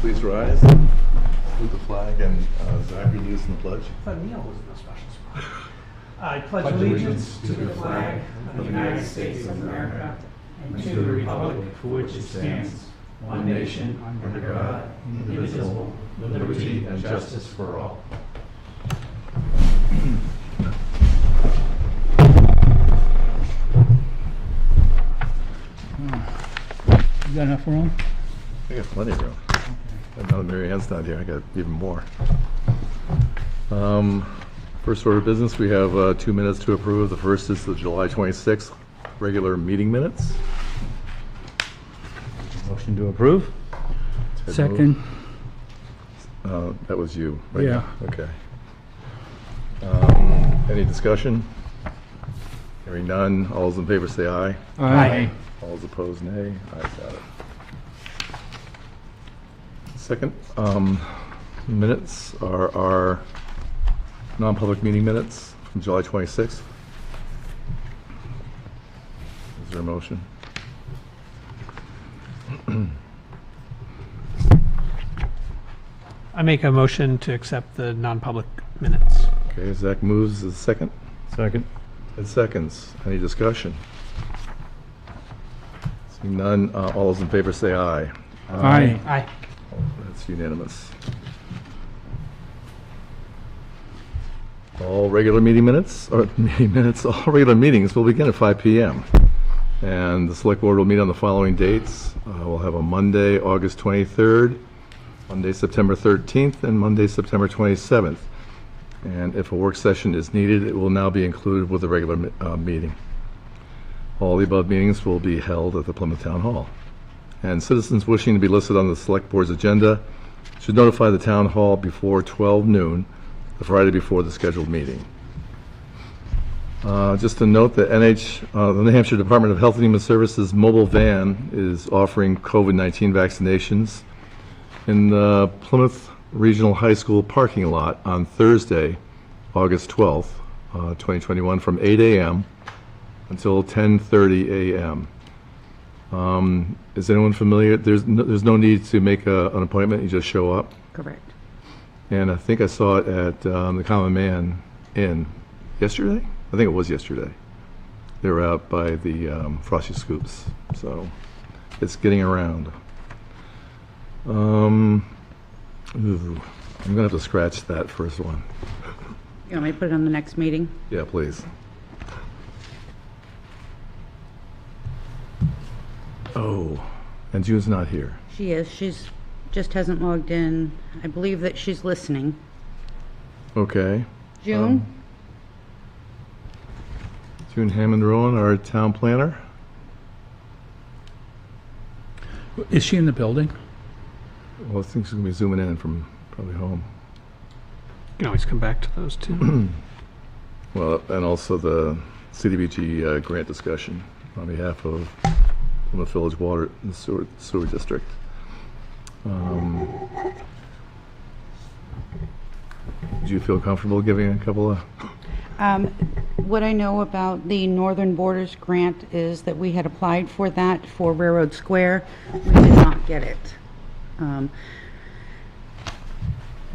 please rise. Salute the flag, and Zach, will lead us in the pledge. I thought Neil was in a special spot. I pledge allegiance to the flag of the United States of America and to the republic for which it stands, one nation, under God, indivisible, with liberty and justice for all. You got enough room? I got plenty of room. And now that Mary Ann's not here, I got even more. First order of business, we have 2 minutes to approve. The first is the July 26th regular meeting minutes. Motion to approve? Ted Second. moved. That was you, right? Yeah. Okay. Any discussion? Hearing none. All those in favor say aye. Aye. All those opposed, nay. Ayes have it. Second minutes are our non-public meeting minutes from July 26th. Is there a motion? I make a motion to accept the non-public minutes. Okay, Zach moves as second. Second. Ed seconds. Any discussion? Seeing none, all those in favor say aye. Aye. Aye. That's unanimous. All regular meeting minutes, or meeting minutes, all regular meetings will begin at 5 p.m. And the Select Board will meet on the following dates. We'll have a Monday, August 23rd, Monday, September 13th, and Monday, September 27th. And if a work session is needed, it will now be included with the regular meeting. All the above meetings will be held at the Plymouth Town Hall. And citizens wishing to be listed on the Select Board's agenda should notify the Town Hall before 12 noon, the Friday before the scheduled meeting. Just to note that the New Hampshire Department of Health and Human Services mobile van is offering COVID-19 vaccinations in the Plymouth Regional High School parking lot on Thursday, August 12th, 2021, from 8 a.m. until 10:30 a.m. Is anyone familiar? There's no need to make an appointment. You just show up. Correct. And I think I saw it at the Common Man Inn yesterday. I think it was yesterday. They were out by the Frosty Scoops. So it's getting around. I'm gonna have to scratch that first one. You want me to put it on the next meeting? Yeah, please. Oh, and June's not here. She is. She's just hasn't logged in. I believe that she's listening. Okay. June? June Hammond-Rowan, our town planner. Is she in the building? Well, I think she's gonna be zooming in from probably home. You can always come back to those two. Well, and also the CDBG grant discussion on behalf of Plymouth Village Water and Sewer District. Do you feel comfortable giving a couple of? What I know about the Northern Borders grant is that we had applied for that for Railroad Square. We did not get it.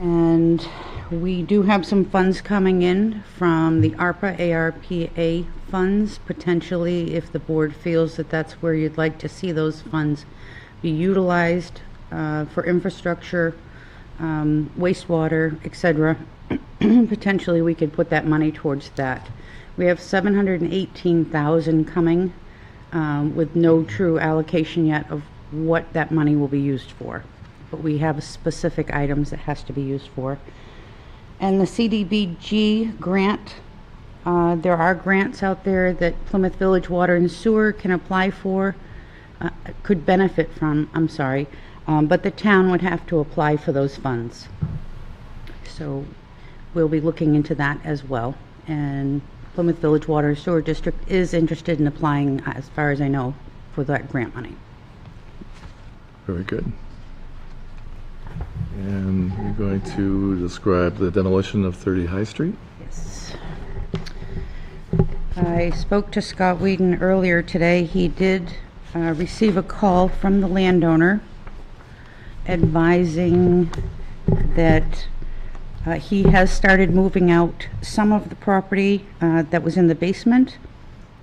And we do have some funds coming in from the ARPA, ARPA funds, potentially if the board feels that that's where you'd like to see those funds be utilized for infrastructure, wastewater, etc. Potentially we could put that money towards that. We have $718,000 coming with no true allocation yet of what that money will be used for. But we have specific items that has to be used for. And the CDBG grant, there are grants out there that Plymouth Village Water and Sewer can apply for, could benefit from, I'm sorry, but the town would have to apply for those funds. So we'll be looking into that as well. And Plymouth Village Water and Sewer District is interested in applying, as far as I know, for that grant money. Very good. And you're going to describe the demolition of 30 High Street? Yes. I spoke to Scott Whedon earlier today. He did receive a call from the landowner advising that he has started moving out some of the property that was in the basement.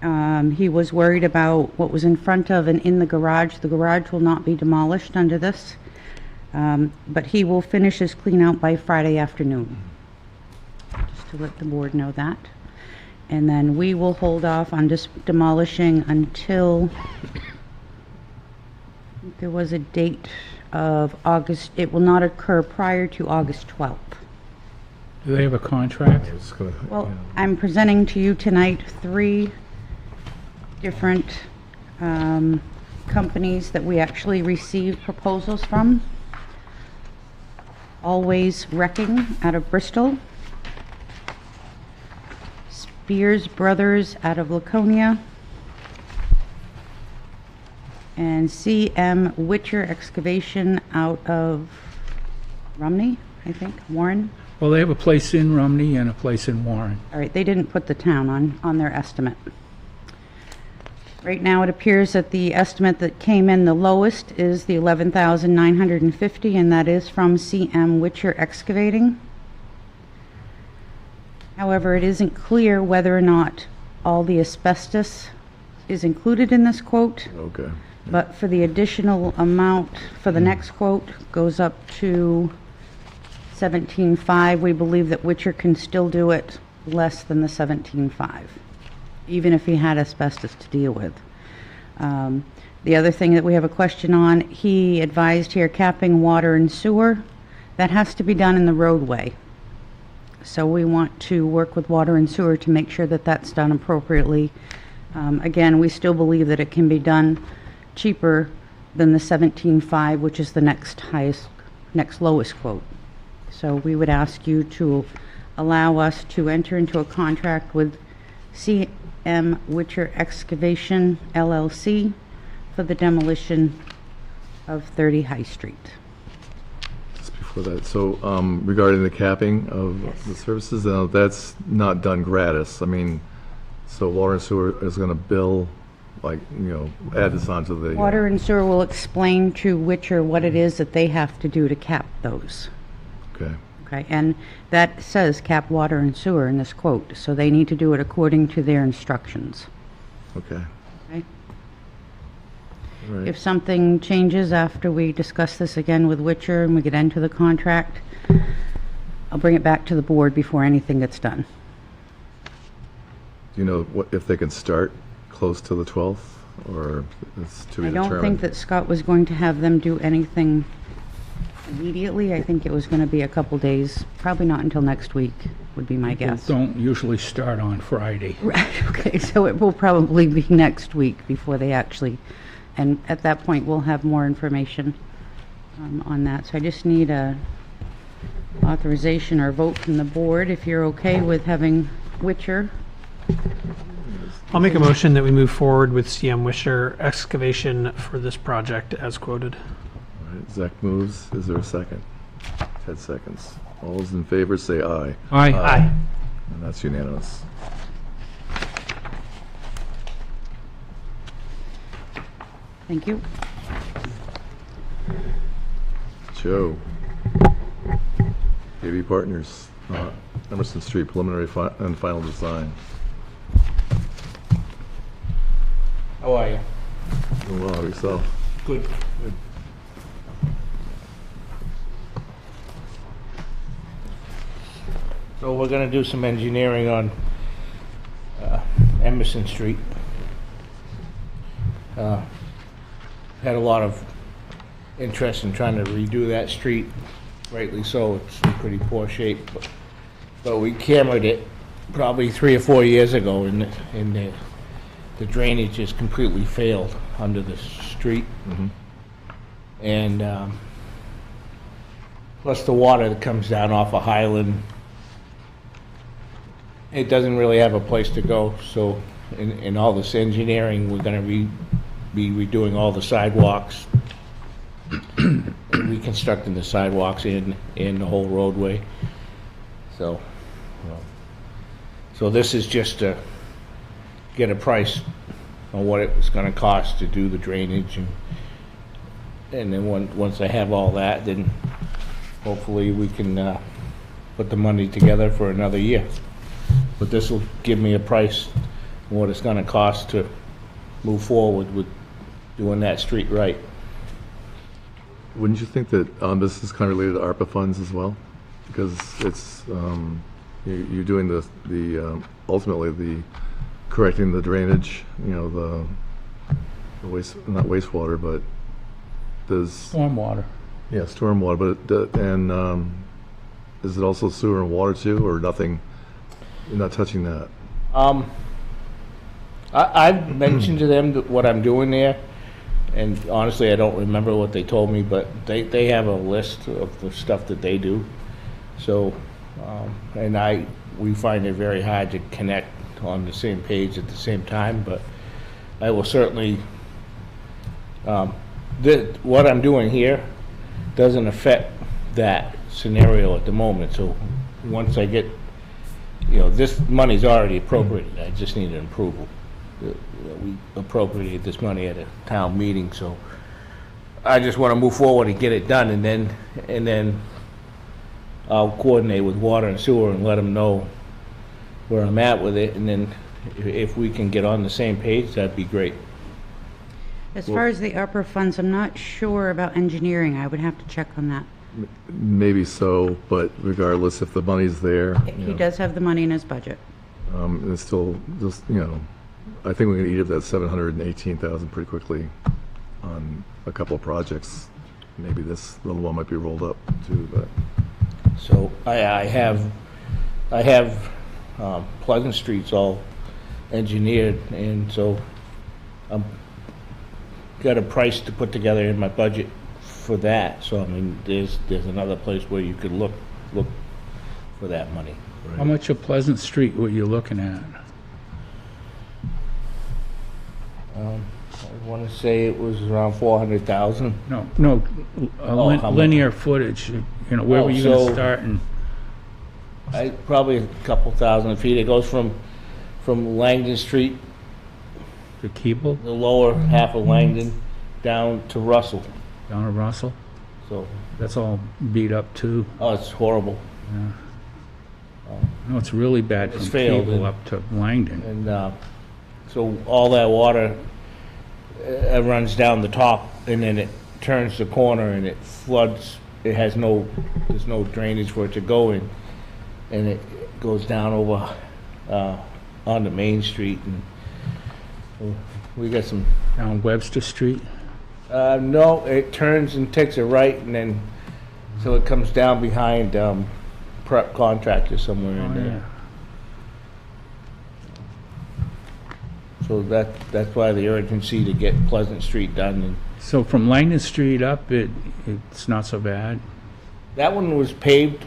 He was worried about what was in front of and in the garage. The garage will not be demolished under this, but he will finish his clean out by Friday afternoon. Just to let the board know that. And then we will hold off on just demolishing until there was a date of August. It will not occur prior to August 12th. Do they have a contract? It's gonna- Well, yeah. I'm presenting to you tonight 3 different companies that we actually received proposals from. Always Wrecking out of Bristol. Spears Brothers out of Laconia. And CM Witcher Excavation out of Rumney, I think, Warren. Well, they have a place in Rumney and a place in Warren. All right, they didn't put the town on their estimate. Right now, it appears that the estimate that came in the lowest is the $11,950, and that is from CM Witcher Excavating. However, it isn't clear whether or not all the asbestos is included in this quote, Okay. but for the additional amount for the next quote goes up to $17,500. We believe that Witcher can still do it less than the $17,500, even if he had asbestos to deal with. The other thing that we have a question on, he advised here capping water and sewer. That has to be done in the roadway. So we want to work with water and sewer to make sure that that's done appropriately. Again, we still believe that it can be done cheaper than the $17,500, which is the next lowest quote. So we would ask you to allow us to enter into a contract with CM Witcher Excavation LLC for the demolition of 30 High Street. Just before that, so regarding the capping of the services, that's not done gratis. I mean, so water and sewer is going to bill, like, add this onto the... Water and sewer will explain to Witcher what it is that they have to do to cap those. Okay. Okay, and that says cap water and sewer in this quote, so they need to do it according to their instructions. Okay. Okay? All right. If something changes after we discuss this again with Witcher and we get into the contract, I'll bring it back to the board before anything gets done. Do you know if they can start close to the 12th, or it's to be I determined? don't think that Scott was going to have them do anything immediately. I think it was going to be a couple days, probably not until next week, would be my guess. Don't usually start on Friday. Right, okay, so it will probably be next week before they actually, and at that point, we'll have more information on that. So I just need a authorization or vote from the board, if you're okay with having Witcher. I'll make a motion that we move forward with CM Wisher Excavation for this project as quoted. All right, Zach moves. Is there a second? Ted seconds. All those in favor say aye. Aye. Aye. And that's unanimous. Thank you. Joe. KB Partners, Emerson Street preliminary and final design. How are you? Doing well, yourself? Good. So we're gonna do some engineering on Emerson Street. Had a lot of interest in trying to redo that street, rightly so, it's in pretty poor shape. But we cambered it probably 3 or 4 years ago, and the drainage has completely failed under the street. And plus the water that comes down off of Highland, it doesn't really have a place to go. So in all this engineering, we're going to be redoing all the sidewalks, reconstructing the sidewalks in the whole roadway. So this is just to get a price on what it was going to cost to do the drainage and then once I have all that, then hopefully we can put the money together for another year. But this will give me a price, what it's gonna cost to move forward with doing that street right. Wouldn't you think that this is kind of related to ARPA funds as well? Because it's, you're doing ultimately the correcting the drainage, the not wastewater, but there's, Stormwater. yeah, stormwater, but, is it also sewer and water too, or nothing? You're not touching that? I've mentioned to them what I'm doing there, and honestly, I don't remember what they told me, but they have a list of the stuff that they do. So, we find it very hard to connect on the same page at the same time, but I will certainly, what I'm doing here doesn't affect that scenario at the moment, so once I get, this money's already appropriated, I just need an approval. We appropriated this money at a town meeting, so I just want to move forward and get it done, and then I'll coordinate with water and sewer and let them know where I'm at with it, and then if we can get on the same page, that'd be great. As far as the ARPA funds, I'm not sure about engineering. I would have to check on that. Maybe so, but regardless, if the money's there, He does have the money in his budget. it's still just, I think we can eat up that 718,000 pretty quickly on a couple of projects. Maybe this little one might be rolled up too, but. So I have Pleasant Street's all engineered, and so I'm got a price to put together in my budget for that. So I mean, there's another place where you could look for that money. How much of Pleasant Street were you looking at? I want to say it was around 400,000. No, how much? linear footage, where were you so- gonna start and, Probably a couple thousand feet. It goes from Langdon Street, to Keeble, the lower half of Langdon, down to Russell. down to Russell? So, That's all beat up too. oh, it's horrible. No, it's really bad from It's failed, Keeble and- up to Langdon. And so all that water runs down the top, and then it turns the corner and it floods. There's no drainage for it to go in, and it goes down over onto Main Street, and we got some. Down Webster Street? No, it turns and takes a right, and then so it comes down behind Prep Contractor somewhere in Oh, there. yeah. So that's why the urgency to get Pleasant Street done. And So from Langdon Street up, it's not so bad? that one was paved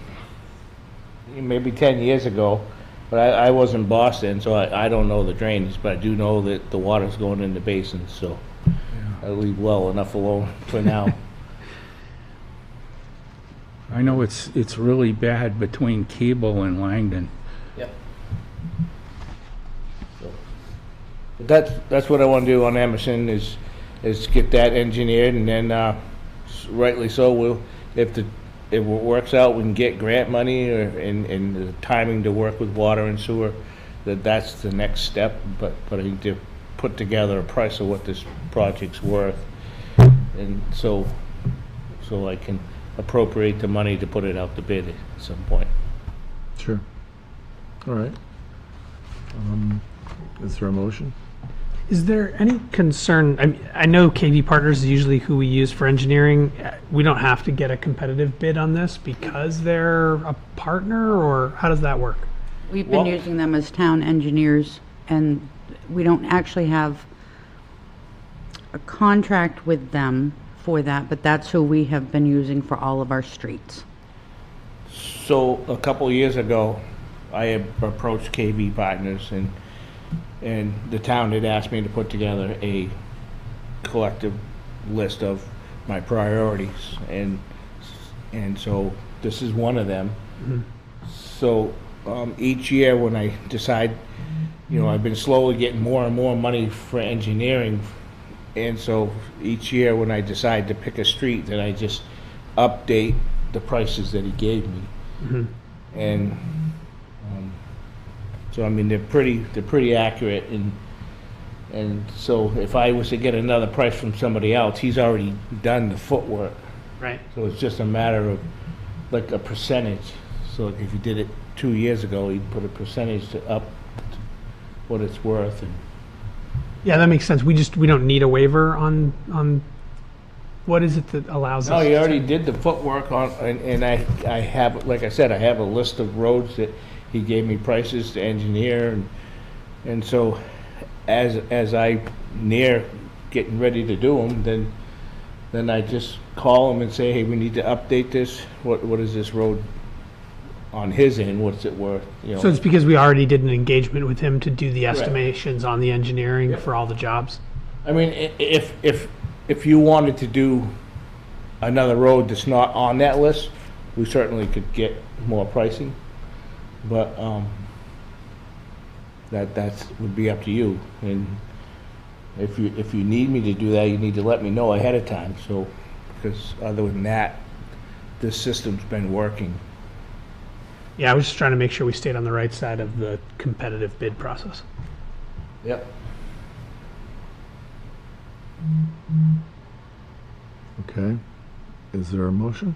maybe 10 years ago, but I was in Boston, so I don't know the drainage, but I do know that the water's going in the basin, so I leave well enough alone for now. I know it's really bad between Keeble and Langdon. Yep. But that's what I want to do on Emerson is get that engineered, and then rightly so, if it works out, we can get grant money and the timing to work with water and sewer. That's the next step. But I need to put together a price of what this project's worth, and so I can appropriate the money to put it out to bid at some point. Sure. All right. Is there a motion? Is there any concern? I know KV Partners is usually who we use for engineering. We don't have to get a competitive bid on this because they're a partner, or how does that work? We've been Well- using them as town engineers, and we don't actually have a contract with them for that, but that's who we have been using for all of our streets. So a couple of years ago, I had approached KV Partners, and the town had asked me to put together a collective list of my priorities, and so this is one of them. So each year when I decide, I've been slowly getting more and more money for engineering And so each year when I decide to pick a street, then I just update the prices that he gave me. And so I mean they're pretty accurate, and so if I was to get another price from somebody else, he's already done the footwork. Right. So it's just a matter of like a percentage. So if you did it 2 years ago, he'd put a percentage to up to what it's worth. And Yeah, that makes sense. We don't need a waiver on what is it that allows no, us? he already did the footwork on, and I have, like I said, I have a list of roads that he gave me prices to engineer, and so as I near getting ready to do them, then I just call him and say, hey, we need to update this. What is this road on his end? What's it worth? You know. So it's because we already did an engagement with him to do the Correct. estimations on the engineering for all the jobs. I mean, if you wanted to do another road that's not on that list, we certainly could get more pricing, but that would be up to you. And if you need me to do that, you need to let me know ahead of time. So, because other than that, this system's been working. Yeah, I was just trying to make sure we stayed on the right side of the competitive bid process. Yep. Okay. Is there a motion?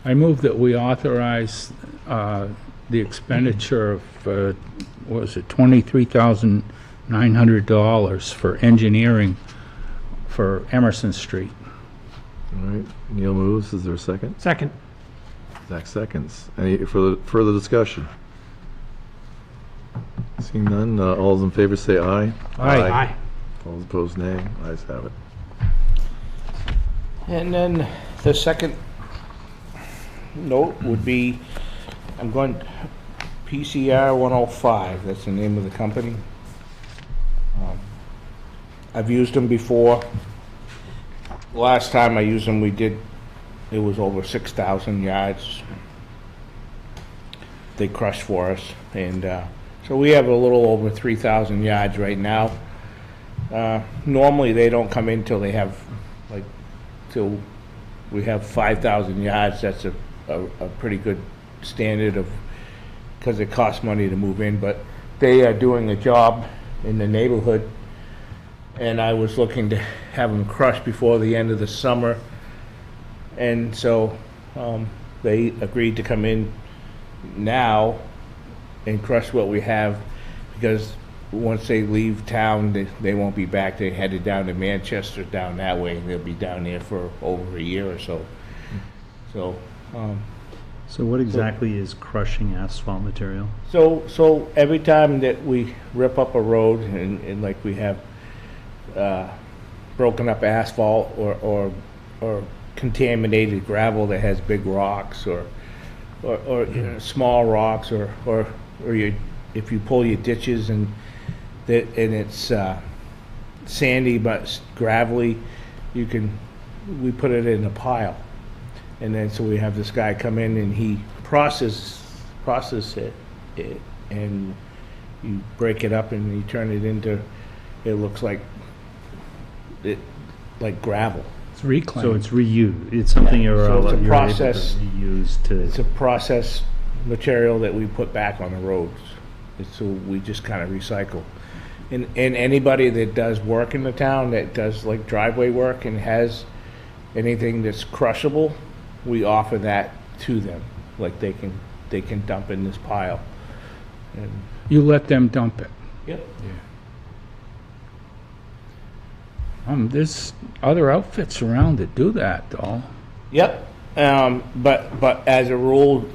I move that we authorize the expenditure of, what was it, $23,900 for engineering for Emerson Street. All right. Neil moves. Is there a second? Second. Zach seconds. Any further discussion? Seeing none, all those in favor say aye. Aye. All those opposed, nay. Ayes have it. And then the second note would be, I'm going PCR 105, that's the name of the company. I've used them before. Last time I used them, it was over 6,000 yards. They crushed for us, and so we have a little over 3,000 yards right now. Normally they don't come in till they have till we have 5,000 yards. That's a pretty good standard of, because it costs money to move in, but they are doing a job in the neighborhood, and I was looking to have them crushed before the end of the summer, and so they agreed to come in now and crush what we have, because once they leave town, they won't be back. They headed down to Manchester, down that way, and they'll be down there for over a year or so. So, So what exactly is crushing asphalt material? so every time that we rip up a road, and like we have broken up asphalt or contaminated gravel that has big rocks or you know, small rocks, or if you pull your ditches and it's sandy but gravelly, we put it in a pile, and then so we have this guy come in and he process it, and you break it up and you turn it into, it looks like gravel. It's reclaimed. So it's reused. It's something Yeah, you're so it's a able to process. reuse It's to. a process material that we put back on the roads. So we just kind of recycle. And anybody that does work in the town, that does like driveway work and has anything that's crushable, we offer that to them. Like they can dump in this pile. And You let them dump it. yep. There's other outfits around that do that, though. Yep. But as a rule,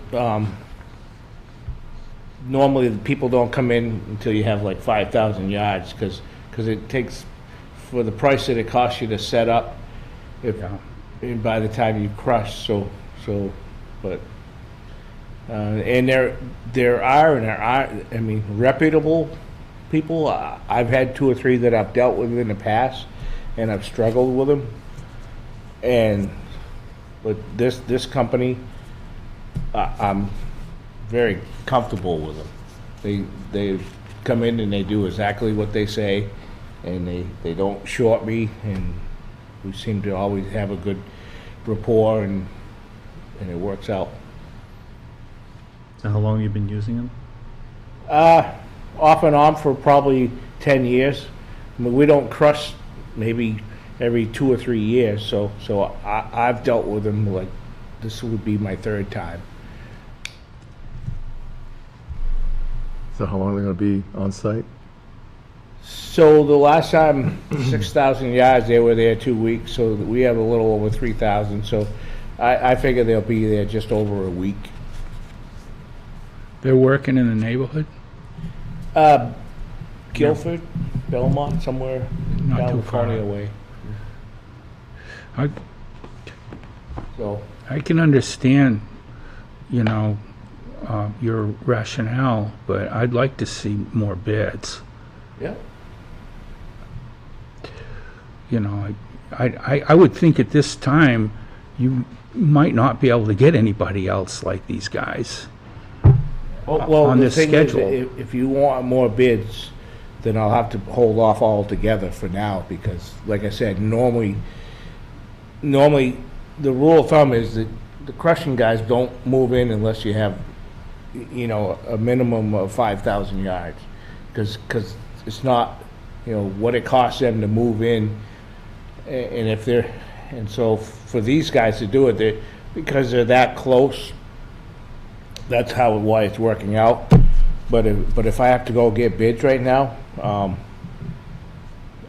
normally the people don't come in until you have like 5,000 yards, because it takes, for the price that it costs you to set up, Yeah. and by the time you crush, but and there are I mean, reputable people. I've had 2 or 3 that I've dealt with in the past, and I've struggled with them. But this company, I'm very comfortable with them. They come in and they do exactly what they say, and they don't short me, and we seem to always have a good rapport, and it works out. So how long have you been using them? Off and on for probably 10 years. I mean, we don't crush maybe every 2 or 3 years, so I've dealt with them, like, this would be my third time. So how long are they going to be on site? So the last time, 6,000 yards, they were there 2 weeks, so we have a little over 3,000, so I figure they'll be there just over a week. They're working in the neighborhood? Guilford, Belmont, somewhere Not too far. California way. I, So, I can understand, you know, your rationale, but I'd like to see more bids. yeah. You know, I would think at this time, you might not be able to get anybody else like these guys. Well, on the this thing is, schedule. if you want more bids, then I'll have to hold off altogether for now, because, like I said, normally, the rule of thumb is that the crushing guys don't move in unless you have, you know, a minimum of 5,000 yards, because it's not, you know, what it costs them to move in, and so for these guys to do it, because they're that close, that's why it's working out. But if I have to go get bids right now,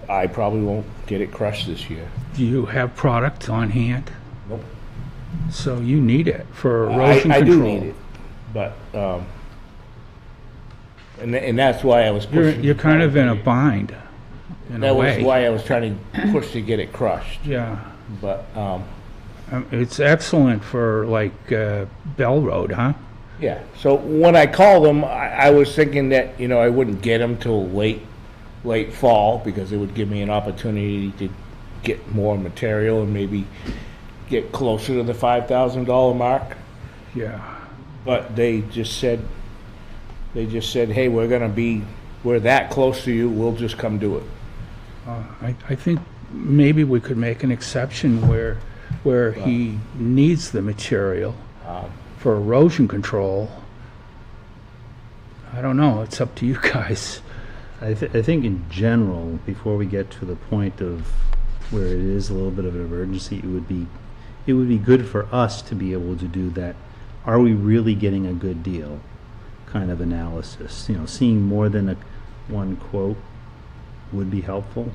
I probably won't get it crushed this year. Do you have product on hand? Nope. So you need it for erosion I control. do need it, but and that's why I was pushing. You're kind of in a bind, in a That was way. why I was trying to push to get it crushed. Yeah. But It's excellent for like Bell Road, huh? yeah. So when I called them, I was thinking that, you know, I wouldn't get them till late fall, because it would give me an opportunity to get more material and maybe get closer to the $5,000 mark. Yeah. But they just said, hey, we're that close to you, we'll just come do it. I think maybe we could make an exception where he needs the material for erosion control. I don't know, it's up to you guys. I think in general, before we get to the point of where it is a little bit of an emergency, it would be good for us to be able to do that. Are we really getting a good deal? Kind of analysis. You know, seeing more than one quote would be helpful.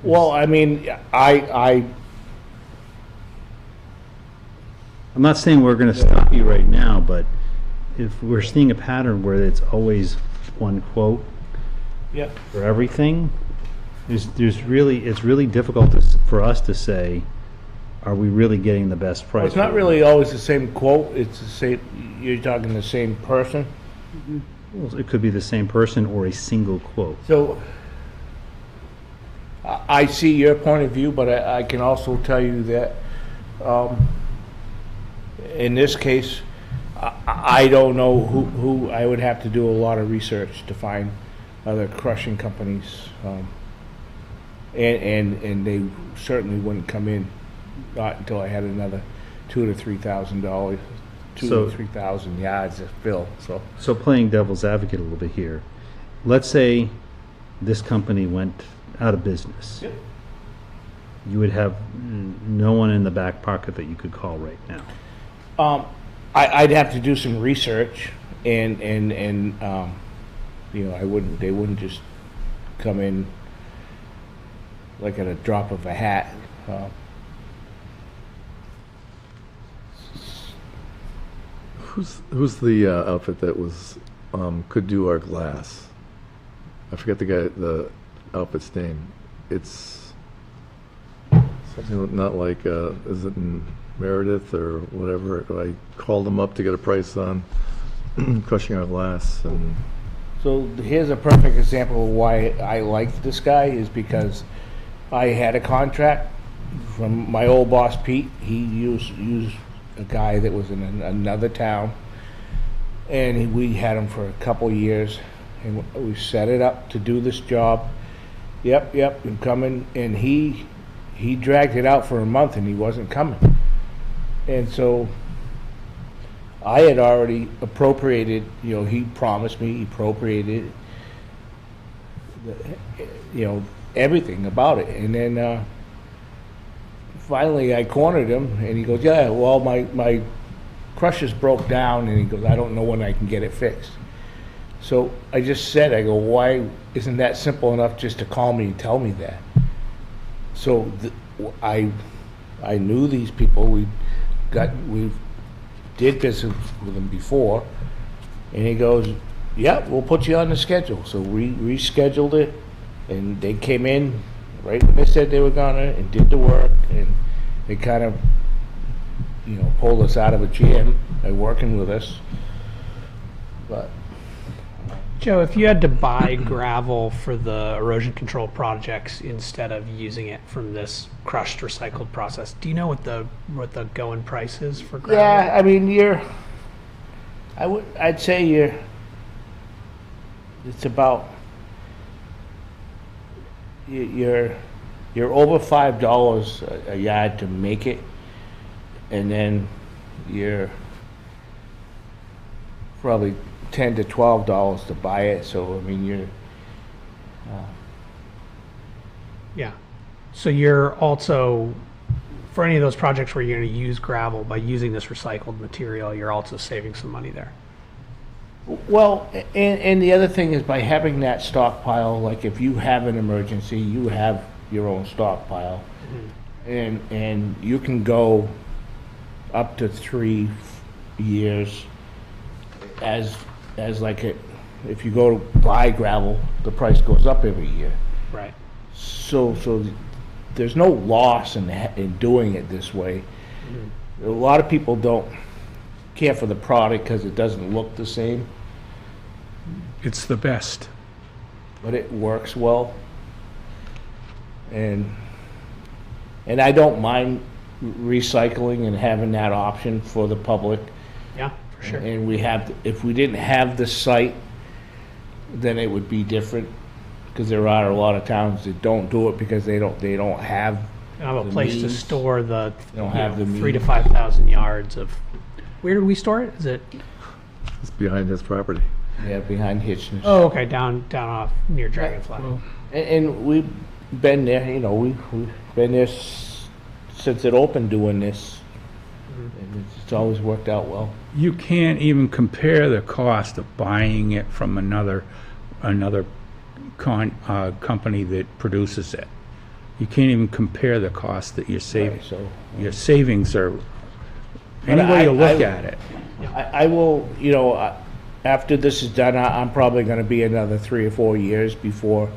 Well, I mean, I'm not saying we're going to stop you right now, but if we're seeing a pattern where it's always one quote yeah. for everything, it's really difficult for us to say, are we really getting the best price? Well, it's not really always the same quote, it's the same, you're talking the same person. Well, it could be the same person or a single quote. So, I see your point of view, but I can also tell you that, in this case, I don't know who, I would have to do a lot of research to find other crushing companies. And they certainly wouldn't come in, not until I had another $2,000 to $3,000, 2,000 to 3,000 yards to fill, so. So playing devil's advocate a little bit here, let's say this company went out of business. Yep. You would have no one in the back pocket that you could call right now. I'd have to do some research, and you know, they wouldn't just come in like at a drop of a hat. Who's the outfit that was could do our glass? I forget the outfit's name. It's something not like is it in Meredith or whatever? I called them up to get a price on crushing our glass, and So here's a perfect example of why I liked this guy, is because I had a contract from my old boss Pete. He used a guy that was in another town, and we had him for a couple years, and we set it up to do this job. Yep, I'm coming, and he dragged it out for a month and he wasn't coming. And so I had already appropriated, he promised me he appropriated, everything about it. And then finally I cornered him and he goes, yeah, well, my crushers broke down, and he goes, I don't know when I can get it fixed. So I just said, I go, why isn't that simple enough just to call me and tell me that? So I knew these people. We did business with them before, and he goes, yeah, we'll put you on the schedule. So we rescheduled it, and they came in right when they said they were gonna, and did the work, and they kind of, pulled us out of a jam by working with us. But Joe, if you had to buy gravel for the erosion control projects instead of using it from this crushed recycled process, do you know what the going price is for gravel? yeah, I mean, I'd say it's about, you're over $5 a yard to make it, and then you're probably $10 to $12 to buy it. So I mean, you're Yeah. So you're also, for any of those projects where you're going to use gravel, by using this recycled material, you're also saving some money there. well, and the other thing is, by having that stockpile, like if you have an emergency, you have your own stockpile, and you can go up to 3 years as like if you go to buy gravel, the price goes up every year. Right. So there's no loss in doing it this way. A lot of people don't care for the product because it doesn't look the same, It's the best. but it works well. And I don't mind recycling and having that option for the public. Yeah, for sure. And if we didn't have the site, then it would be different, because there are a lot of towns that don't do it because they don't have You don't have a the place to means. store the They don't have the 3,000 to means. 5,000 yards of. Where do we store it? Is it? It's behind his property. behind Hitchens. Oh, okay, down off near Dragonfly. And we've been there, we've been there since it opened doing this. And it's always worked out well. You can't even compare the cost of buying it from another company that produces it. You can't even compare the cost that you're saving. Right, so Your savings are, But any way you look I- at it. I will, after this is done, I'm probably gonna be another 3 or 4 years before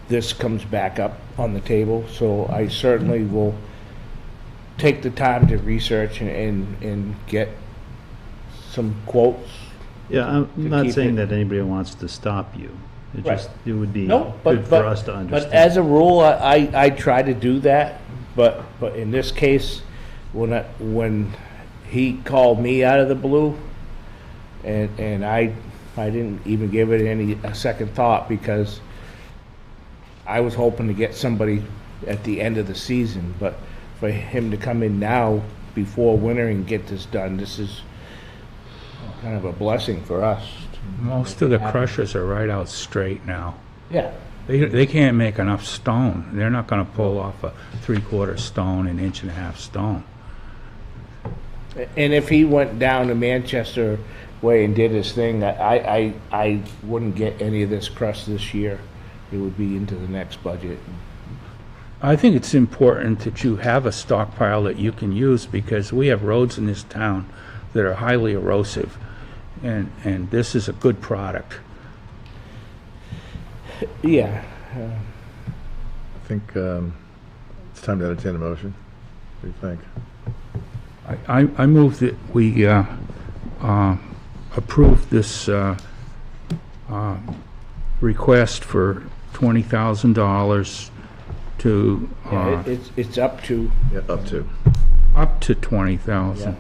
this comes back up on the table. So I certainly will take the time to research and get some quotes. Yeah, I'm To not keep saying it- that anybody wants to stop you. It Right. just, it would be No, good for us to but understand. as a rule, I try to do that, but in this case, when he called me out of the blue, and I didn't even give it a second thought, because I was hoping to get somebody at the end of the season, but for him to come in now before winter and get this done, this is kind of a blessing for us. Most of the crushers are right out straight now. Yeah. They can't make enough stone. They're not gonna pull off a 3/4 stone, 1.5 inch stone. And if he went down to Manchester way and did his thing, I wouldn't get any of this crushed this year. It would be into the next budget. I think it's important that you have a stockpile that you can use, because we have roads in this town that are highly erosive, and this is a good product. Yeah. I think it's time to entertain a motion. What do you think? I move that we approve this request for $20,000 to, Yeah, it's up to, Yeah, up to. up to 20,000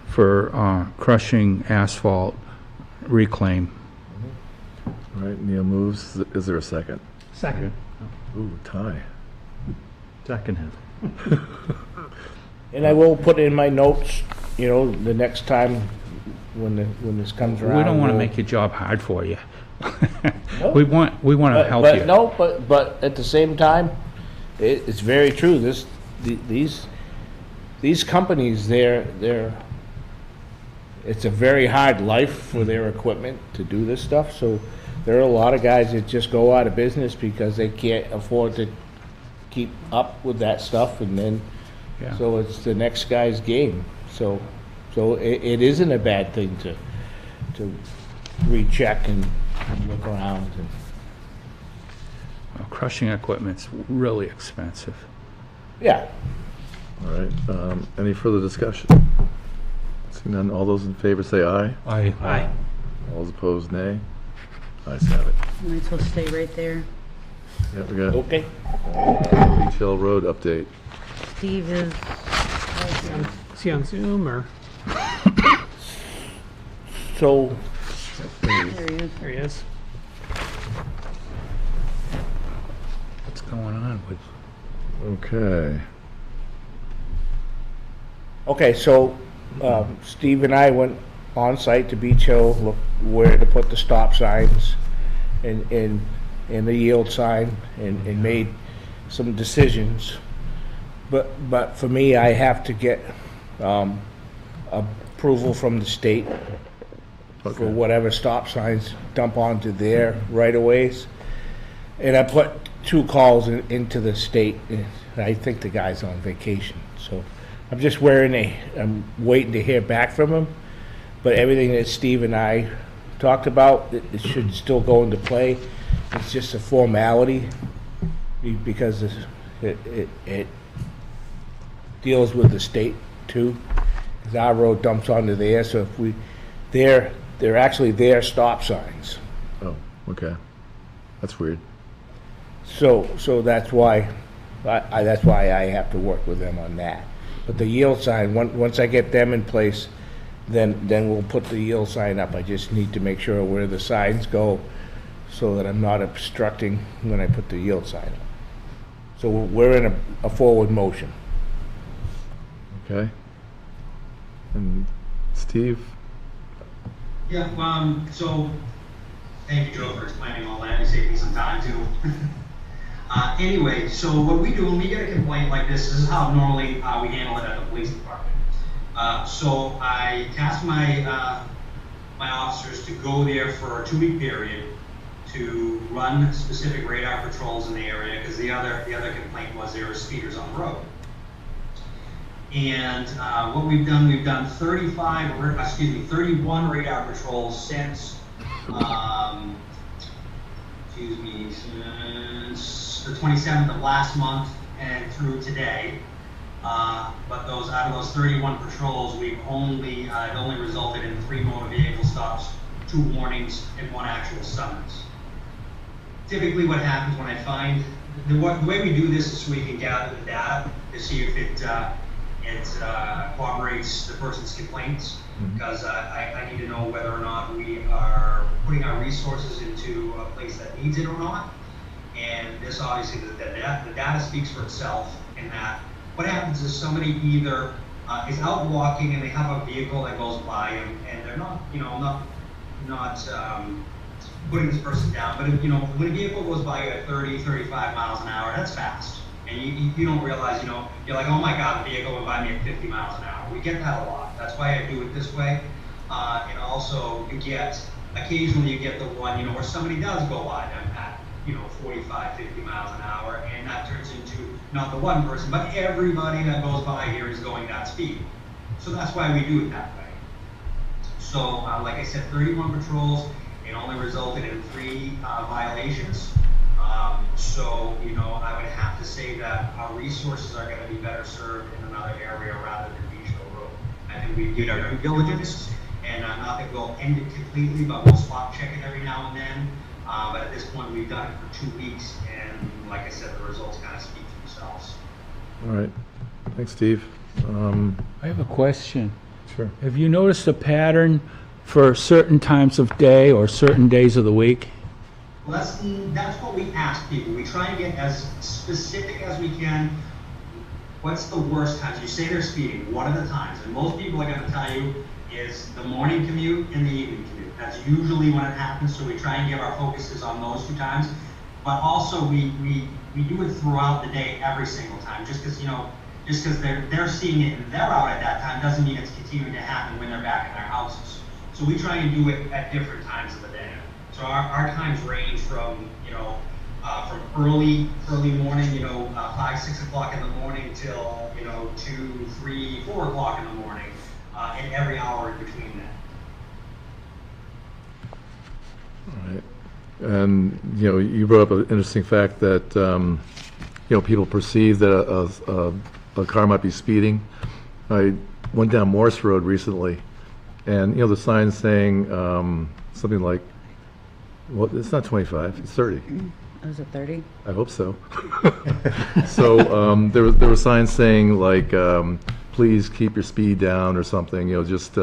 for crushing asphalt reclaim. All right, Neil moves. Is there a second? Second. Ooh, tie. Second half. And I will put in my notes, you know, the next time when this comes around. We don't want to we'll- make your job hard for you. No. We want to help But you. no, but at the same time, it's very true. These companies, it's a very hard life for their equipment to do this stuff. So there are a lot of guys that just go out of business because they can't afford to keep up with that stuff, and then Yeah. so it's the next guy's game. So it isn't a bad thing to recheck and look around and. Well, crushing equipment's really expensive. Yeah. All right, any further discussion? Seeing none, all those in favor say aye. Aye. All those opposed, nay. Ayes have it. Might as well stay right there. Yeah, we got Okay. Beach Hill Road update. Steve is, Is he on Zoom or? So there he is. There he is. What's going on with? Okay, so Steve and I went on site to Beach Hill, look where to put the stop signs and the yield sign, and made some decisions. But for me, I have to get approval from the state for okay. whatever stop signs dump onto their right-of-ways. And I put 2 calls into the state, and I think the guy's on vacation, so I'm just I'm waiting to hear back from him. But everything that Steve and I talked about, it should still go into play. It's just a formality because it deals with the state too. Because our road dumps onto there, so if they're actually their stop signs. Oh, okay. That's weird. So that's why that's why I have to work with them on that. But the yield sign, once I get them in place, then we'll put the yield sign up. I just need to make sure where the signs go so that I'm not obstructing when I put the yield sign up. So we're in a forward motion. Okay. And Steve? Yeah, so, thank you, Joe, for explaining all that. You saved me some time, too. Anyway, so what we do when we get a complaint like this is how normally we handle it at the police department. So I task my my officers to go there for a 2-week period to run specific radar patrols in the area, because the other complaint was there were speeders on the road. And what we've done 31 radar patrols since, since the 27th of last month and through today. But out of those 31 patrols, we've only it only resulted in 3 motor vehicle stops, 2 warnings, and 1 actual summons. Typically, what happens when I find the way we do this is so we can gather the data to see if it corroborates the person's complaints, because I need to know whether or not we are putting our resources into a place that needs it or not. And this obviously, the data speaks for itself in that what happens is somebody either is out walking and they have a vehicle that goes by and they're not putting this person down, but if, when a vehicle goes by at 30, 35 miles an hour, that's fast. And you don't realize, you're like, oh my God, the vehicle went by me at 50 miles an hour. We get that a lot. That's why I do it this way. And also, occasionally you get the one, where somebody does go by them at, 45, 50 miles an hour, and that turns into not the one person, but everybody that goes by here is going that speed. So that's why we do it that way. So, like I said, 31 patrols, it only resulted in 3 violations. So, I would have to say that our resources are going to be better served in another area rather than Beach Hill Road. I think we did our due diligence, and not that we'll end it completely, but we'll spot check it every now and then. But at this point, we've done it for 2 weeks, and like I said, the results kind of speak for themselves. All right. Thanks, Steve. I have a question. Sure. Have you noticed a pattern for certain times of day or certain days of the week? Well, that's what we ask people. We try and get as specific as we can. What's the worst times? You say they're speeding. What are the times? And most people are going to tell you is the morning commute and the evening commute. That's usually when it happens. So we try and give our focuses on those 2 times. But also we do it throughout the day, every single time. Just because they're seeing it and they're out at that time doesn't mean it's continuing to happen when they're back in their houses. So we try and do it at different times of the day. So our times range from from early morning, 5, 6 o'clock in the morning till 2, 3, 4 o'clock in the morning, and every hour in between that. All right. And, you brought up an interesting fact that, people perceive that a car might be speeding. I went down Morse Road recently, and, the sign saying something like, well, it's not 25, it's 30. Was it 30? I hope so. So there were signs saying like, please keep your speed down or something, just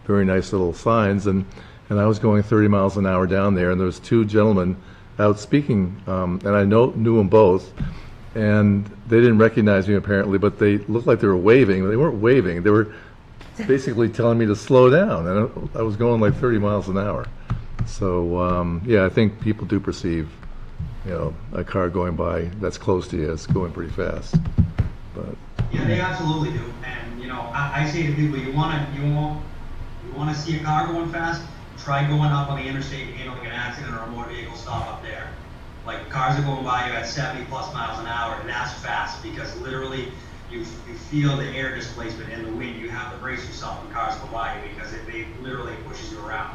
very nice little signs. And I was going 30 miles an hour down there, and there was 2 gentlemen out speaking, and I knew them both. And they didn't recognize me apparently, but they looked like they were waving. They weren't waving. They were basically telling me to slow down, and I was going like 30 miles an hour. So yeah, I think people do perceive, a car going by that's close to you is going pretty fast. But Yeah, they absolutely do. And I say to people, you want to see a car going fast, try going up on the interstate and handling an accident or a motor vehicle stop up there. Like, cars are going by you at 70 plus miles an hour, and that's fast because literally you feel the air displacement and the wind. You have to brace yourself when cars go by you because it literally pushes you around.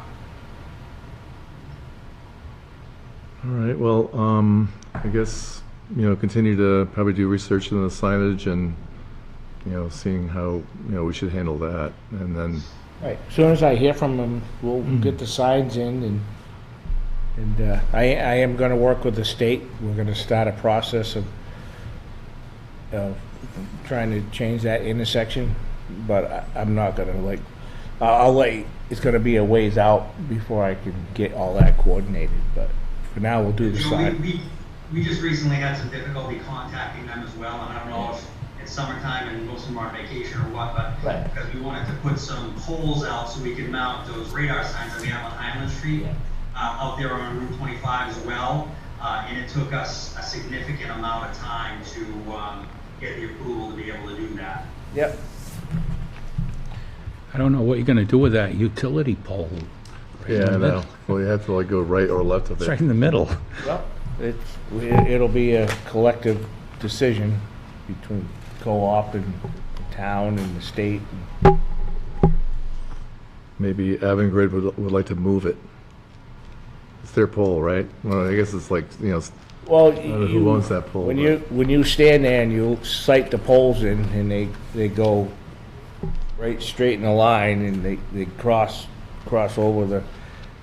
all right, well, I guess, continue to probably do research in the signage and, seeing how, we should handle that. And then, Right, as soon as I hear from them, we'll get the signs in, and I am gonna work with the state. We're gonna start a process of trying to change that intersection, but I'm not gonna I'll let, it's gonna be a ways out before I can get all that coordinated, but for now, we'll do the sign. We just recently had some difficulty contacting them as well, and I don't know if it's summertime and most of them are on vacation or what, but Right. because we wanted to put some poles out so we could mount those radar signs that we have on Highland Street out there on Route 25 as well, and it took us a significant amount of time to get the approval to be able to do that. Yep. I don't know what you're gonna do with that utility pole. Right in yeah, the I know. middle. Well, you have to go right or left of It's it. right in the middle. Well, it'll be a collective decision between co-op and town and the state. Maybe Avangrid would like to move it. It's their pole, right? Well, I guess it's like, Well, who owns that pole? when you stand there and you sight the poles in, and they go right straight in a line, and they cross over the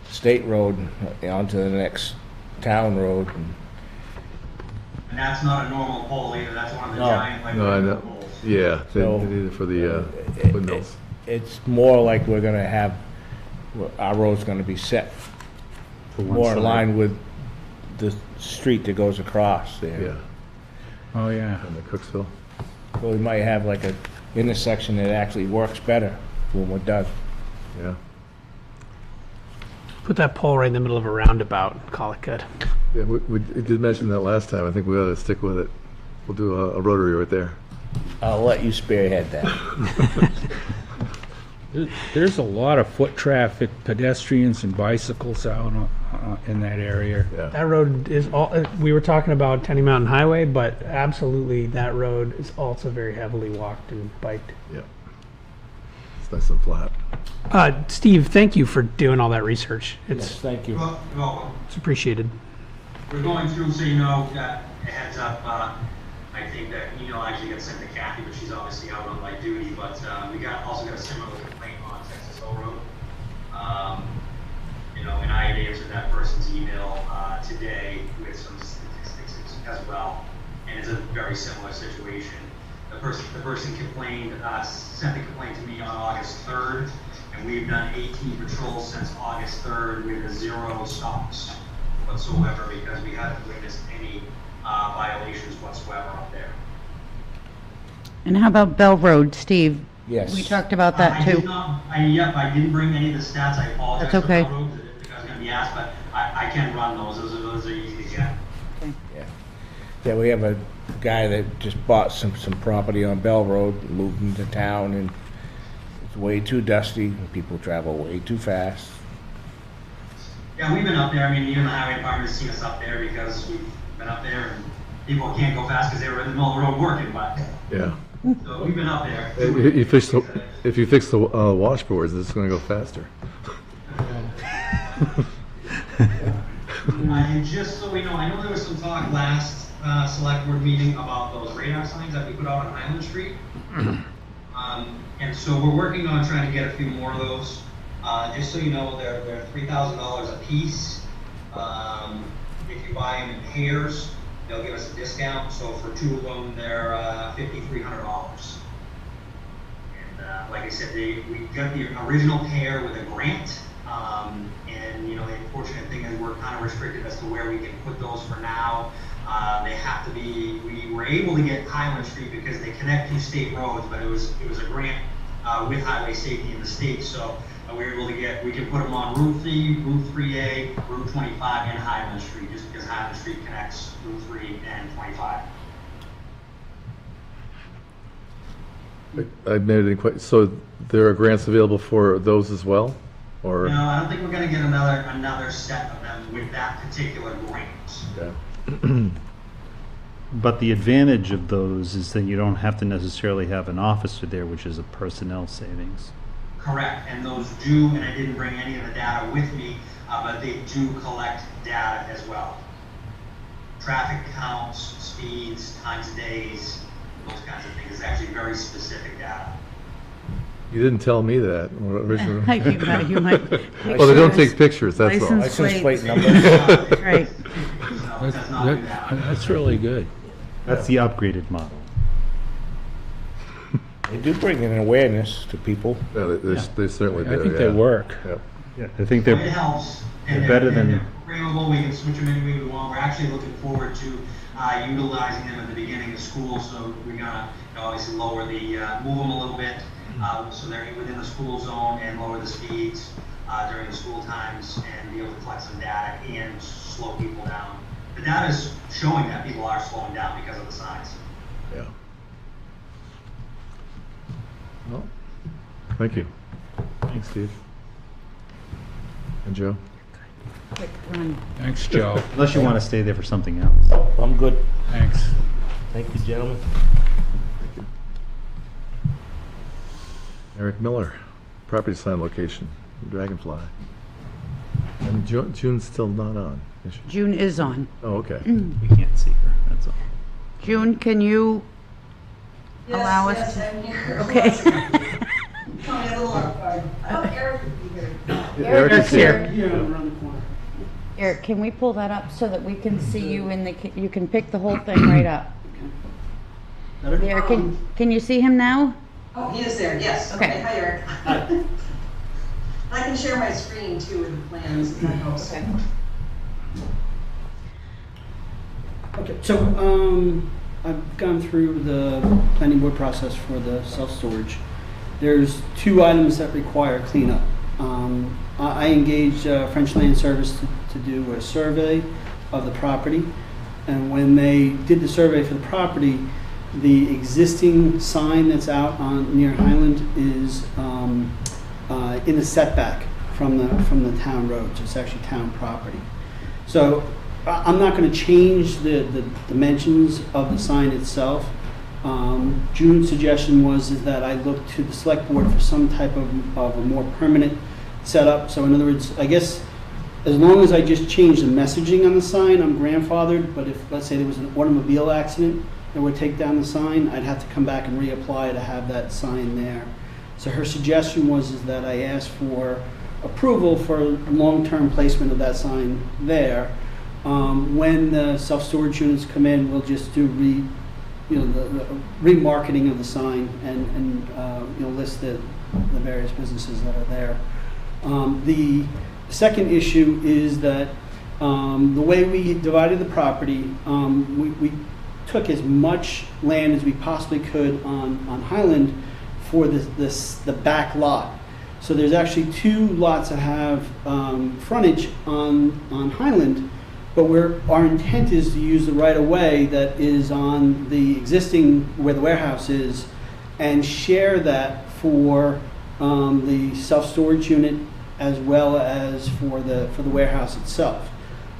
state road onto the next town road. And that's not a normal pole either, that's one of the No. giant No, I know. poles. Yeah, they So, need it for the windmills. It's more like we're gonna have, our road's gonna be set For one more in side. line with the street that goes across there. Yeah, Oh, yeah. and the Cooksville. So we might have like a intersection that actually works better when we're done. Yeah. Put that pole right in the middle of a roundabout and call it good. Yeah, we did mention that last time. I think we ought to stick with it. We'll do a rotary right there. I'll let you spearhead that. There's a lot of foot traffic, pedestrians and bicycles out in that area. Yeah. That road is we were talking about Tenny Mountain Highway, but absolutely that road is also very heavily walked and biked. Yeah. It's nice and flat. Steve, thank you for doing all that research. Yes, It's thank you. Well, it's appreciated. we're going through, so you know, that a heads up, I think that email actually got sent to Kathy, but she's obviously out on light duty, but we also got a similar complaint on Texas Hill Road. And I had answered that person's email today with some statistics as well, and it's a very similar situation. The person complained, sent the complaint to me on August 3rd, and we've done 18 patrols since August 3rd with 0 stops. whatsoever because we haven't witnessed any violations whatsoever up there. And how about Bell Road, Steve? Yes. We talked about that I did too. not, I didn't bring any of the stats. I apologize. That's okay. For Bell Road, because I was going to be asked, but I can run those. Those are easy to get. Yeah, we have a guy that just bought some property on Bell Road, moved into town, and it's way too dusty, and people travel way too fast. Yeah, we've been up there. I mean, even the highway department has seen us up there because we've been up there and people can't go fast because they were in the middle of the road working, but. Yeah. So we've been up there. If you fix the washboards, it's going to go faster. And just so we know, I know there was some talk last select board meeting about those radar signs that we put out on Highland Street. And so we're working on trying to get a few more of those. Just so you know, they're $3,000 a piece. If you buy them in pairs, they'll give us a discount. So for 2 of them, they're $5,300. And like I said, we got the original pair with a grant. And you know, the unfortunate thing is we're kind of restricted as to where we can put those for now. They have to be. We were able to get Highland Street because they connect 2 state roads, but it was a grant with highway safety in the state. So we were able to get. We can put them on Route 3, Route 3A, Route 25, and Highland Street, just because Highland Street connects Route 3 and 25. I made it quite. So there are grants available for those as well, or? No, I don't think we're going to get another set of them with that particular grant. Yeah. But the advantage of those is that you don't have to necessarily have an officer there, which is a personnel savings. Correct, and those do, and I didn't bring any of the data with me, but they do collect data as well. Traffic counts, speeds, times of days, those kinds of things. It's actually very specific data. You didn't tell me that originally. You might. Well, they don't take pictures, that's all. License License plate plates. numbers. Right. No, it does not do that. That's really good. That's the upgraded model. They do bring an awareness to people. Yeah, they certainly do. I think yeah. they work. Yep. Yeah, I think It they're helps. they're And better than- they're programmable. We can switch them any way we want. We're actually looking forward to utilizing them at the beginning of school. So we're gonna obviously lower the move them a little bit so they're within the school zone and lower the speeds during the school times and be able to collect some data and slow people down. The data is showing that people are slowing down because of the signs. Yeah. Well, thank you. Thanks, Steve. And Joe? Quick run. Thanks, Joe. unless you want to stay there for something else. I'm good. Thanks. Thank you, gentlemen. Eric Miller, property sign location, Dragonfly. And June's still not on, is she? June is on. Oh, okay. We can't see her, that's all. June, can you allow us Yes, to? I'm here. Okay. Tell me a little off guard. Oh, Eric would be here. Eric's here. Eric, can we pull that up so that we can see you in the, you can pick the whole thing right up? Eric, can you see him now? Oh, he is there, yes. Okay. Hi, Eric. I can share my screen too with the plans, if that helps. Okay, so I've gone through the planning board process for the self-storage. There's 2 items that require cleanup. I engaged French Land Service to do a survey of the property, and when they did the survey for the property, the existing sign that's out on near Highland is in a setback from the town road, so it's actually town property. So I'm not going to change the dimensions of the sign itself. June's suggestion was that I look to the select board for some type of a more permanent setup. So in other words, I guess as long as I just change the messaging on the sign, I'm grandfathered. But if, let's say, there was an automobile accident that would take down the sign, I'd have to come back and reapply to have that sign there. So her suggestion was that I ask for approval for long-term placement of that sign there. When the self-storage units come in, we'll just do the remarketing of the sign and list the various businesses that are there. The second issue is that The way we divided the property, we took as much land as we possibly could on Highland for the back lot. So there's actually 2 lots that have frontage on Highland, but our intent is to use the right-of-way that is on the existing, where the warehouse is, and share that for the self-storage unit as well as for the warehouse itself.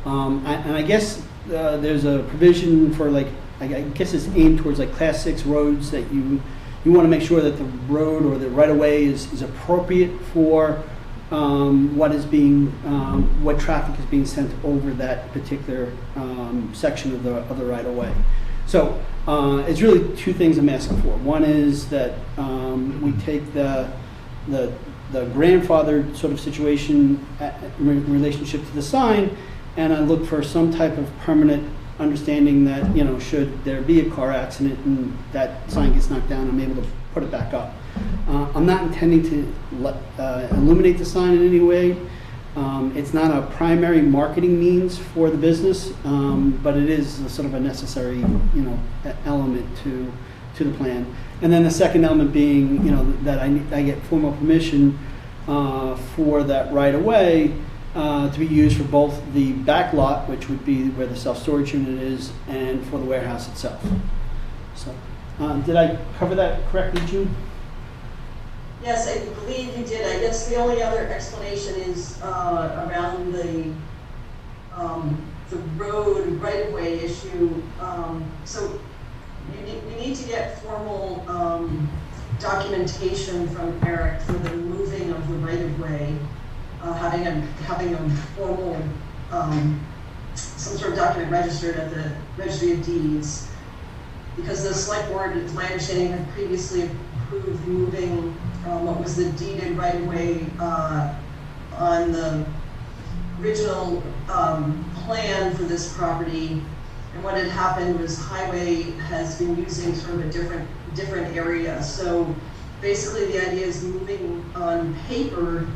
And I guess there's a provision for, like, I guess it's aimed towards like Class 6 roads, that you want to make sure that the road or the right-of-way is appropriate for what traffic is being sent over that particular section of the right-of-way. So it's really 2 things I'm asking for. One is that we take the grandfathered sort of situation in relationship to the sign, and I look for some type of permanent understanding that, you know, should there be a car accident and that sign gets knocked down, I'm able to put it back up. I'm not intending to illuminate the sign in any way. It's not a primary marketing means for the business, but it is sort of a necessary, you know, element to the plan. And then the second element being, you know, that I get formal permission for that right away to be used for both the back lot, which would be where the self-storage unit is, and for the warehouse itself. So, did I cover that correctly, June? Yes, I believe you did. I guess the only other explanation is around the road right-of-way issue. So we need to get formal documentation from Eric for the moving of the right-of-way, having a formal some sort of document registered at the Registry of Deeds, because the select board, it's my understanding, had previously approved moving what was the deeded right-of-way on the original plan for this property. And what had happened was Highway has been using sort of a different area. So basically the idea is moving on paper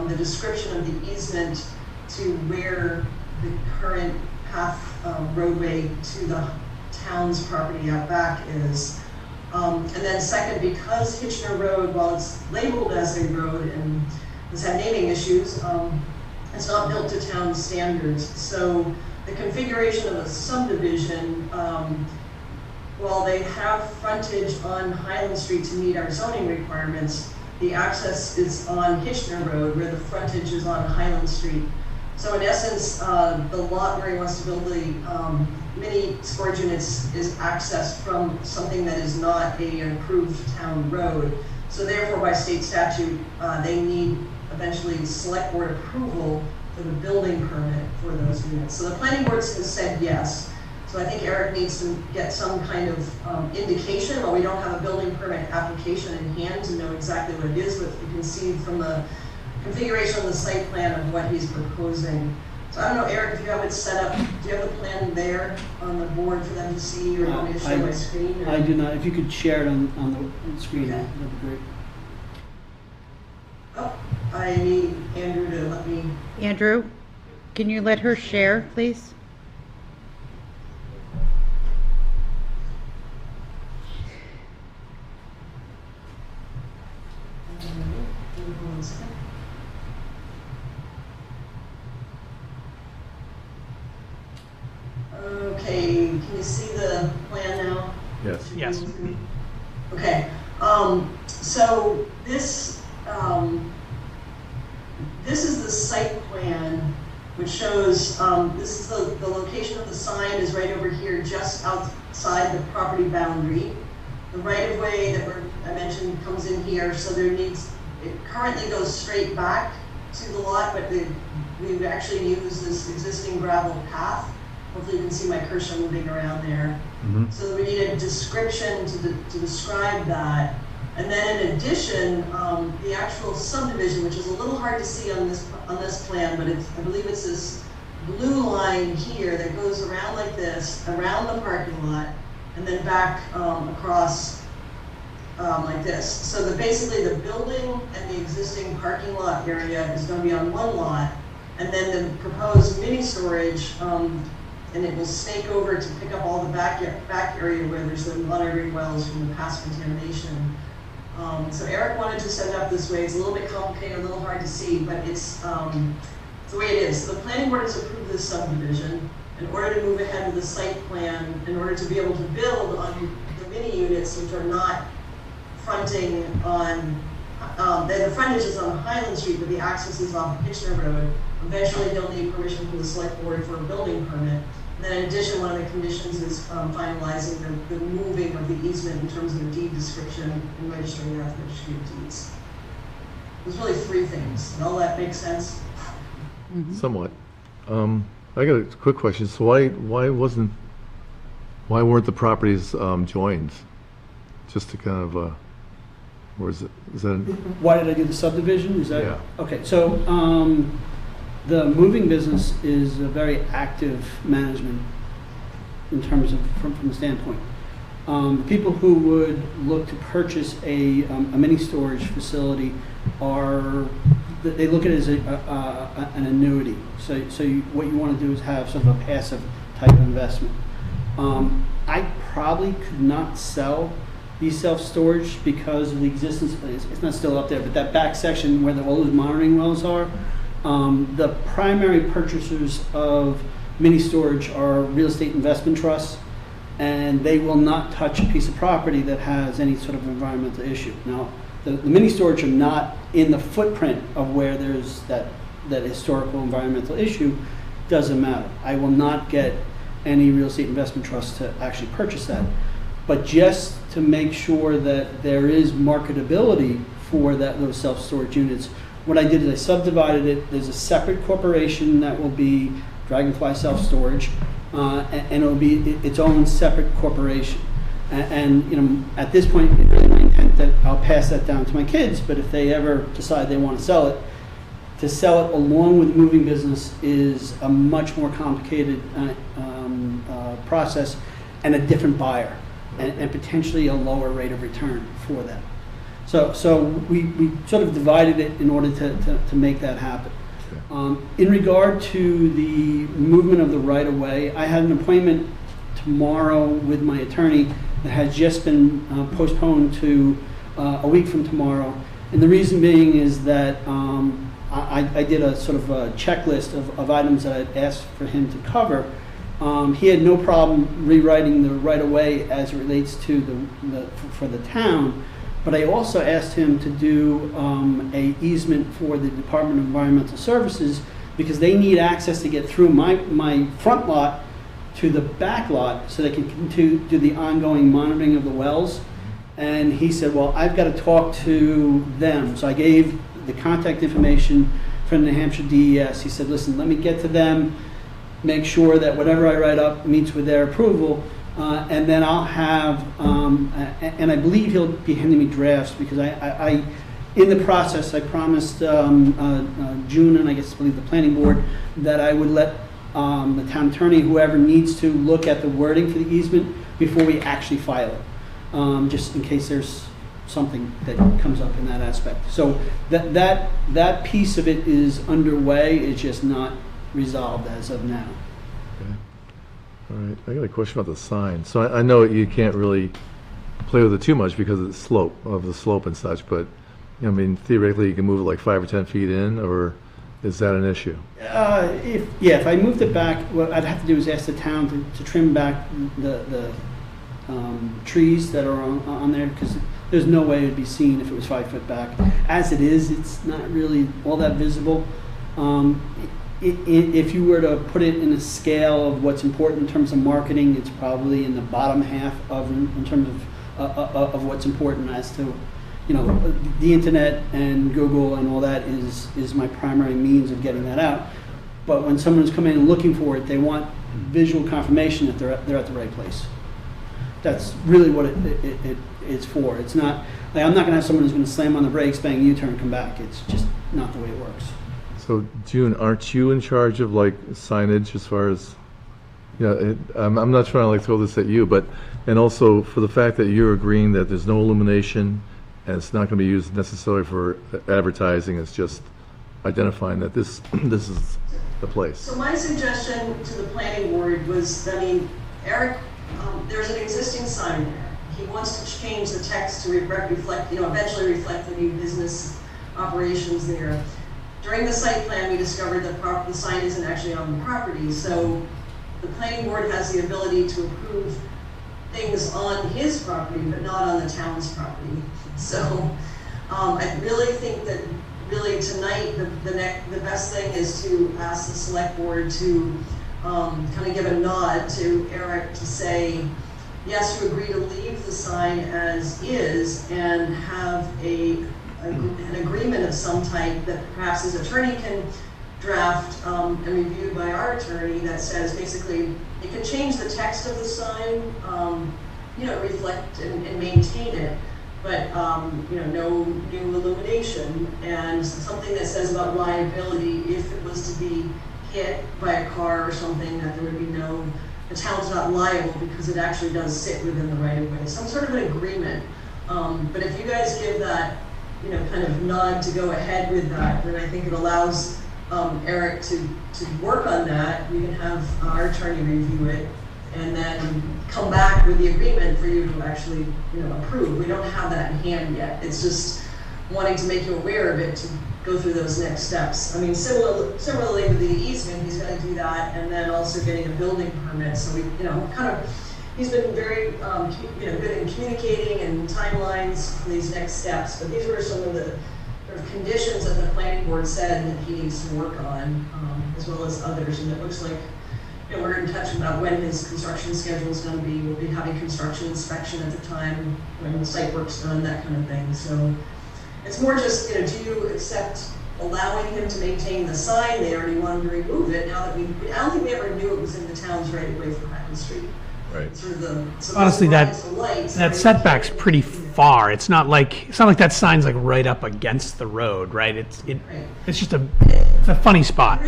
the description of the easement to where the current path roadway to the town's property out back is. And then second, because Hitchner Road, while it's labeled as a road and has had naming issues, it's not built to town standards. So the configuration of a subdivision, while they have frontage on Highland Street to meet our zoning requirements, the access is on Hitchner Road, where the frontage is on Highland Street. So in essence, the lot where he wants to build the mini storage units is accessed from something that is not an approved town road. So therefore, by state statute, they need eventually select board approval for the building permit for those units. So the planning board has said yes. So I think Eric needs to get some kind of indication. While we don't have a building permit application in hand to know exactly what it is, but you can see from the configuration of the site plan of what he's proposing. So I don't know, Eric, if you have it set up, do you have the plan there on the board for them to see, or do you want me to share my screen? Or? I do not. If you could share it on the screen, Okay. that'd be great. Oh, I need Andrew to let me. Andrew, can you let her share, please? One second. Okay, can you see the plan now? Yes. Yes. Okay, so this is the site plan, which shows, this is the location of the sign is right over here, just outside the property boundary. The right-of-way that I mentioned comes in here, so it currently goes straight back to the lot, but we've actually used this existing gravel path. Hopefully you can see my cursor moving around there. Mm-hmm. So we need a description to describe that. And then in addition, the actual subdivision, which is a little hard to see on this plan, but I believe it's this blue line here that goes around like this, around the parking lot, and then back across like this. So basically the building and the existing parking lot area is going to be on one lot, And then the proposed mini storage, and it will snake over to pick up all the back area where there's the monitoring wells from the past contamination. So Eric wanted to set it up this way. It's a little bit complicated, a little hard to see, but it's the way it is. So the planning board has approved this subdivision. In order to move ahead with the site plan, in order to be able to build on the mini units, which are not fronting on, the frontage is on Highland Street, but the access is off Kitchener Road. Eventually, they'll need permission from the select board for a building permit. And then in addition, one of the conditions is finalizing the moving of the easement in terms of the deed description and registering that at the registry of deeds. There's really three things. Does all that make sense? Somewhat. I got a quick question. So why weren't the properties joined? Just to kind of, or is that? Why did I do the subdivision? Is that? Yeah. Okay, so the moving business is a very active management in terms of, from the standpoint. People who would look to purchase a mini storage facility they look at it as an annuity. So what you want to do is have sort of a passive type of investment. I probably could not sell these self-storage because of the existence, it's not still up there, but that back section where all those monitoring wells are, the primary purchasers of mini storage are real estate investment trusts, and they will not touch a piece of property that has any sort of environmental issue. Now, the mini storage are not in the footprint of where there's that historical environmental issue. Doesn't matter. I will not get any real estate investment trust to actually purchase that. But just to make sure that there is marketability for those self-storage units, what I did is I subdivided it. There's a separate corporation that will be Dragonfly Self-Storage, and it'll be its own separate corporation. And you know, at this point, it's really my intent that I'll pass that down to my kids. But if they ever decide they want to sell it along with the moving business is a much more complicated process and a different buyer, and potentially a lower rate of return for them. So we sort of divided it in order to make that happen. In regard to the movement of the right-of-way, I had an appointment tomorrow with my attorney that has just been postponed to a week from tomorrow. And the reason being is that I did a sort of a checklist of items that I'd asked for him to cover. He had no problem rewriting the right-of-way as it relates to for the town, but I also asked him to do a easement for the Department of Environmental Services because they need access to get through my front lot to the back lot so they can continue to do the ongoing monitoring of the wells. And he said, well, I've got to talk to them. So I gave the contact information from the New Hampshire DES. He said, listen, let me get to them, make sure that whatever I write up meets with their approval, and then I'll have, and I believe he'll be handing me drafts because I in the process, I promised June and I believe the planning board that I would let the town attorney, whoever needs to, look at the wording for the easement before we actually file it, just in case there's something that comes up in that aspect. So that piece of it is underway. It's just not resolved as of now. Okay. All right. I got a question about the sign. So I know you can't really play with it too much because of the slope and such, but I mean, theoretically, you can move it like 5 or 10 feet in, or is that an issue? If I moved it back, what I'd have to do is ask the town to trim back the trees that are on there, because there's no way it'd be seen if it was 5 foot back. As it is, it's not really all that visible. If you were to put it in a scale of what's important in terms of marketing, it's probably in the bottom half in terms of what's important as to, you know, the internet and Google and all that is my primary means of getting that out. But when someone's coming in and looking for it, they want visual confirmation that they're at the right place. That's really what it's for. It's not like I'm not going to have someone who's going to slam on the brakes, bang U-turn, come back. It's just not the way it works. So, June, aren't you in charge of like signage as far as, I'm not trying to like throw this at you, but, and also for the fact that you're agreeing that there's no illumination and it's not going to be used necessarily for advertising, it's just identifying that this is the place. So my suggestion to the planning board was, I mean, Eric, there's an existing sign there. He wants to change the text to reflect, eventually reflect the new business operations there. During the site plan, we discovered that the sign isn't actually on the property, so the planning board has the ability to approve things on his property, but not on the town's property. So I really think that really tonight, the best thing is to ask the select board to kind of give a nod to Eric to say, yes, you agree to leave the sign as is and have an agreement of some type that perhaps his attorney can draft and reviewed by our attorney that says basically you can change the text of the sign, reflect and maintain it, but no new illumination, and something that says about liability if it was to be hit by a car or something, that there would be the town's not liable because it actually does sit within the right of way. Some sort of an agreement. But if you guys give that, kind of nod to go ahead with that, then I think it allows Eric to work on that. We can have our attorney review it and then come back with the agreement for you to actually, approve. We don't have that in hand yet. It's just wanting to make you aware of it to go through those next steps. I mean, similarly with the easement, he's going to do that, and then also getting a building permit. So we, he's been very, good in communicating and timelines for these next steps. But these were some of the sort of conditions that the planning board said that he needs to work on, as well as others. And it looks like, we're in touch about when his construction schedule is going to be. We'll be having construction inspection at the time when the site work's done, that kind of thing. So it's more just, do you accept allowing him to maintain the sign there, and you want him to remove it now that I don't think we ever knew it was in the town's right of way for Highland Street. Right. Sort of Honestly, that setback's pretty far. It's not like that sign's like right up against the road, right? It's just it's a funny spot.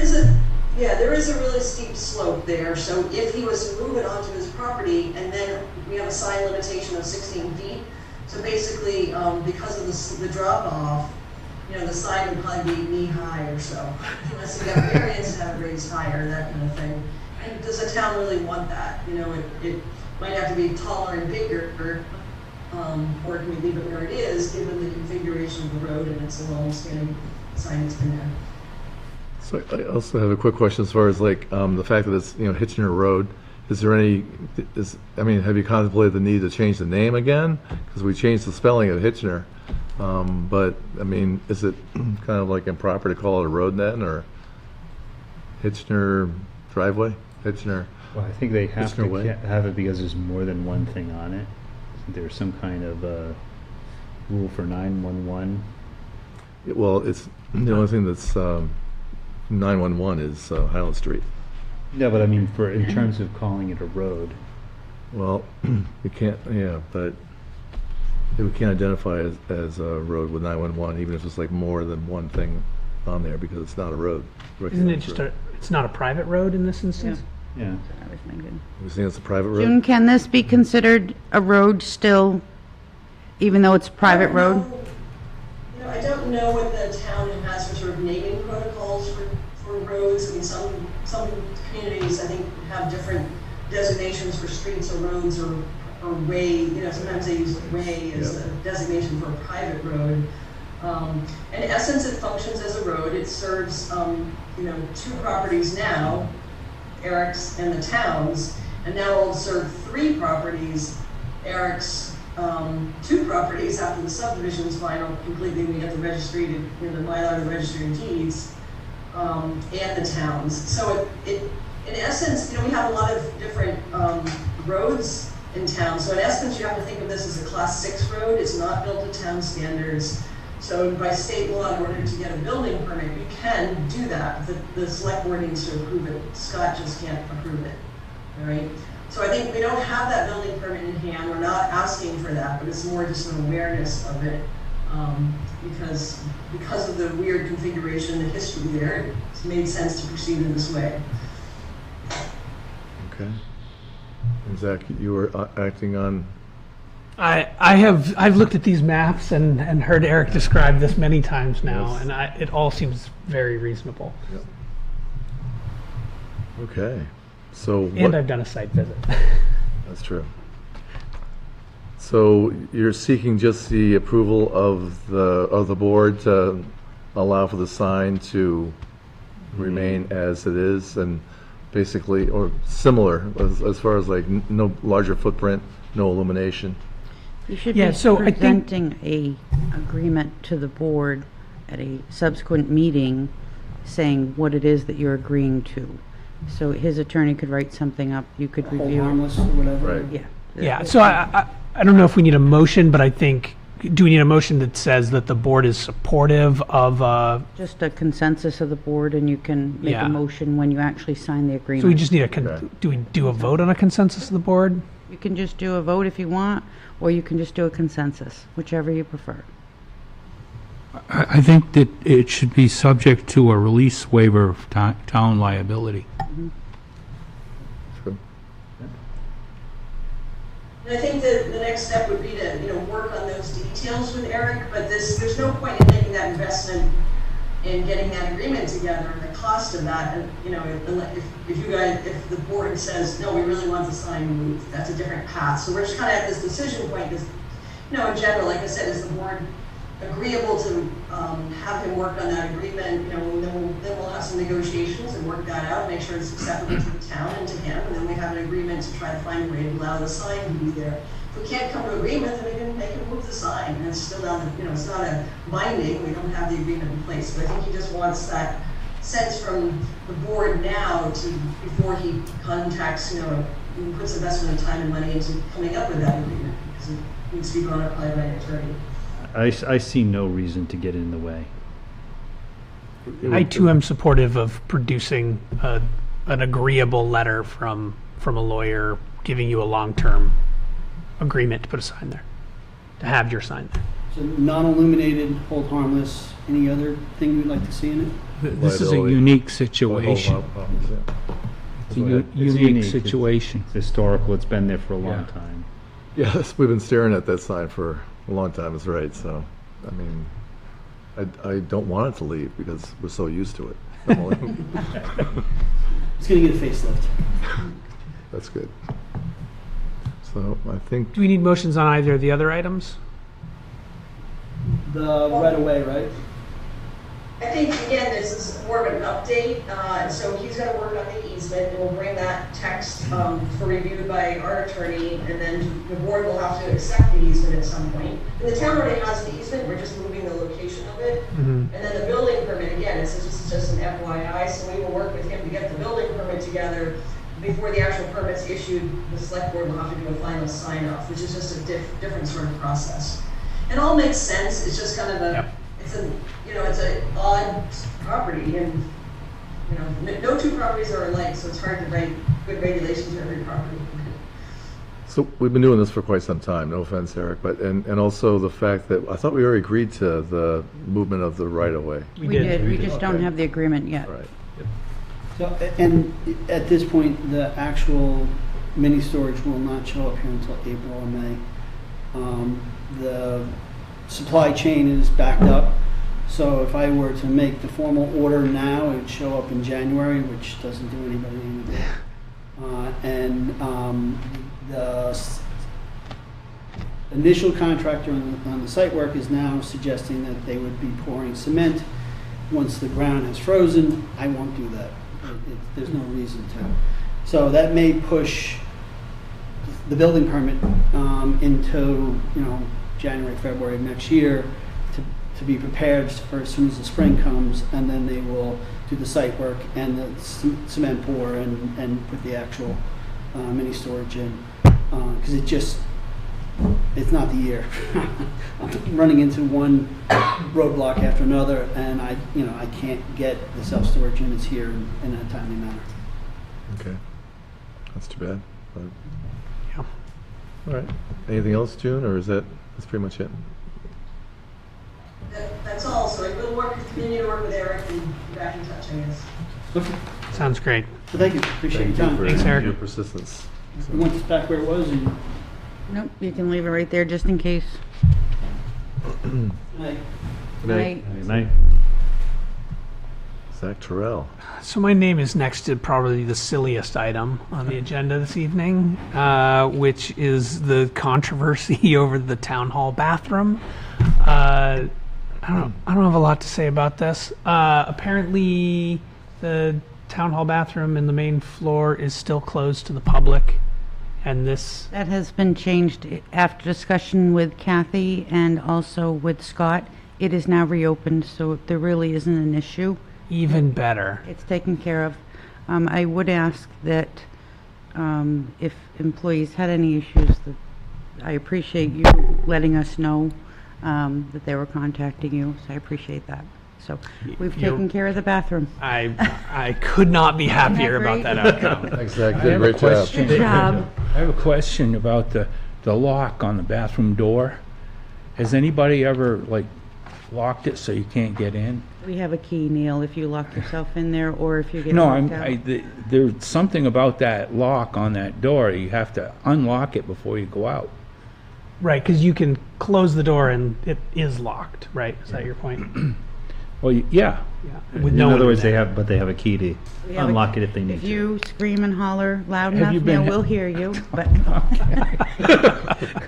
There is a really steep slope there, so if he was to move it onto his property, and then we have a sign limitation of 16 feet, so basically, because of the drop-off, the sign would probably be knee-high or so, unless you got variance to have it raised higher, that kind of thing. And does the town really want that? It might have to be taller and bigger, or can we leave it where it is, given the configuration of the road, and it's a long-standing sign that's been there. So I also have a quick question as far as the fact that it's, Hitchner Road. Is there have you contemplated the need to change the name again? Because we changed the spelling of Hitchner. But, is it kind of improper to call it a road then, or Hitchner driveway? Hitchner. Well, I think they have Hitchner to Way? have it because there's more than one thing on it. There's some kind of rule for 911. Well, it's the only thing that's 911 is Highland Street. No, but in terms of calling it a road. Well, you can't, but we can't identify it as a road with 911, even if it's more than one thing on there, because it's not a road. Isn't it just it's not a private road in this instance? Yeah. I was thinking. You think it's a private road? June, can this be considered a road still, even though it's private road? I don't know what the town has for sort of naming protocols for roads. Some communities, I think, have different designations for streets or roads or way. Sometimes they use way as a designation for a private road. In essence, it functions as a road. It serves, two properties now, Eric's and the town's, and now it'll serve 3 properties, Eric's, 2 properties after the subdivision is final completely. We get the registry, the Mylar, the registry of deeds, and the towns. So in essence, we have a lot of different roads in town. So in essence, you have to think of this as a class 6 road. It's not built to town standards. So by state law, in order to get a building permit, you can do that. The select board needs to approve it. Scott just can't approve it. All right. So I think we don't have that building permit in hand. We're not asking for that, but it's more just an awareness of it, because of the weird configuration, the history there. It's made sense to proceed in this way. Okay. And Zach, you were acting on. I've looked at these maps and heard Eric describe this many times now, and it all seems very reasonable. Yes. Yep. Okay. And Zach, you were acting on. I've looked at these maps and heard Eric describe this many times now, and it all seems very reasonable. Yep. And I, it all seems very reasonable. Okay, so And what, I've done a site visit. that's true. So you're seeking just the approval of the board to allow for the sign to remain as it is, and basically, or similar, as far as like no larger footprint, no illumination? You should Yeah, be so I think- presenting a agreement to the board at a subsequent meeting saying what it is that you're agreeing to. So his attorney could write something up, you could Hold review it. harmless or whatever. Right. Yeah. Yeah, so I don't know if we need a motion, but I think, do we need a motion that says that the board is supportive of, Just a consensus of the board, and you can make Yeah. a motion when you actually sign the agreement. so we just need a, Okay. do we do a vote on a consensus of the board? You can just do a vote if you want, or you can just do a consensus, whichever you prefer. I think that it should be subject to a release waiver of town liability. True. And I think that the next step would be to, work on those details with Eric, but there's no point in making that investment in getting that agreement together and the cost of that. And, if the board says, no, we really want the sign moved, that's a different path. So we're just kind of at this decision point because, in general, like I said, is the board agreeable to have him work on that agreement, then we'll have some negotiations and work that out, make sure it's acceptable to the town and to him, and then we have an agreement to try to find a way to allow the sign to be there. If we can't come to agreement, then we can make him move the sign, and it's still not, it's not a binding, we don't have the agreement in place, but I think he just wants that sense from the board now to, before he contacts, and puts investment of time and money into coming up with that agreement, because it needs to be drawn up by an attorney. I see no reason to get in the way. I too am supportive of producing an agreeable letter from a lawyer giving you a long-term agreement to put a sign there, to have your sign there. So non-illuminated, hold harmless. Any other thing you'd like to see in it? This is a Liability. unique situation. It's a It's unique unique. situation. It's historical, it's been there for a long Yeah. time. Yes, we've been staring at that sign for a long time, is right, so, I mean, I don't want it to leave because we're so used to it. It's gonna get a facelift. That's good. So I think, Do we need motions on either of the other items? The right of way, right? I think, again, this is more of an update, and so he's gonna work on the easement, and we'll bring that text, for review by our attorney, and then the board will have to accept the easement at some point. And the town already has the easement, we're just moving the location of it. And then the building permit, again, this is just an FYI, so we will work with him to get the building permit together. Before the actual permit's issued, the select board will have to do a final sign off, which is just a different sort of process. It all makes sense, it's just kind of Yep. it's an odd property, and, no two properties are alike, so it's hard to write good regulations for every property. so we've been doing this for quite some time, no offense, Eric, but, and also the fact that, I thought we already agreed to the movement of the right-of-way. We did, we just don't Okay. have the agreement yet. All right. So, and at this point, the actual mini storage will not show up here until April or May. The supply chain is backed up, so if I were to make the formal order now, it would show up in January, which doesn't do anybody any good. The initial contractor on the site work is now suggesting that they would be pouring cement. Once the ground has frozen, I won't do that. There's no reason to. So that may push the building permit into, January, February of next year to be prepared for as soon as the spring comes, and then they will do the site work and the cement pour and put the actual mini storage in. Because it's not the year. I'm running into one roadblock after another, and I can't get the self-storage units here in a timely manner. Okay. That's too bad. But- Yeah. All right. Anything else, June, or that's pretty much it? That's all, so I will continue to work with Eric and be back in touch, I guess. Okay. Sounds great. So thank you. Appreciate Thank your you time. for Thanks, Eric. your persistence. You want this back where it was? And, Nope, you can leave it right there just in case. Hey. Good night. Good night. Zach Terrell. So my name is next to probably the silliest item on the agenda this evening, which is the controversy over the town hall bathroom. I don't have a lot to say about this. Apparently, the town hall bathroom in the main floor is still closed to the public, and this. That has been changed after discussion with Kathy and also with Scott. It is now reopened, so there really isn't an issue. Even better. It's taken care of. I would ask that if employees had any issues, that I appreciate you letting us know that they were contacting you, so I appreciate that. So we've taken care of the bathroom. I could not be happier about that outcome. Thanks, Zach. I Did a have a great job. question. Good job. I have a question about the lock on the bathroom door. Has anybody ever, like, locked it so you can't get in? We have a key, Neil, if you lock yourself in there or if you get No, locked out. there's something about that lock on that door. You have to unlock it before you go out. Right, because you can close the door and it is locked, right? Is that your point? Well, yeah. Yeah. With In no one other words, there. they have a key to We have a- unlock it if they need If to. you scream and holler loud Have enough, you been- Neil will hear you, but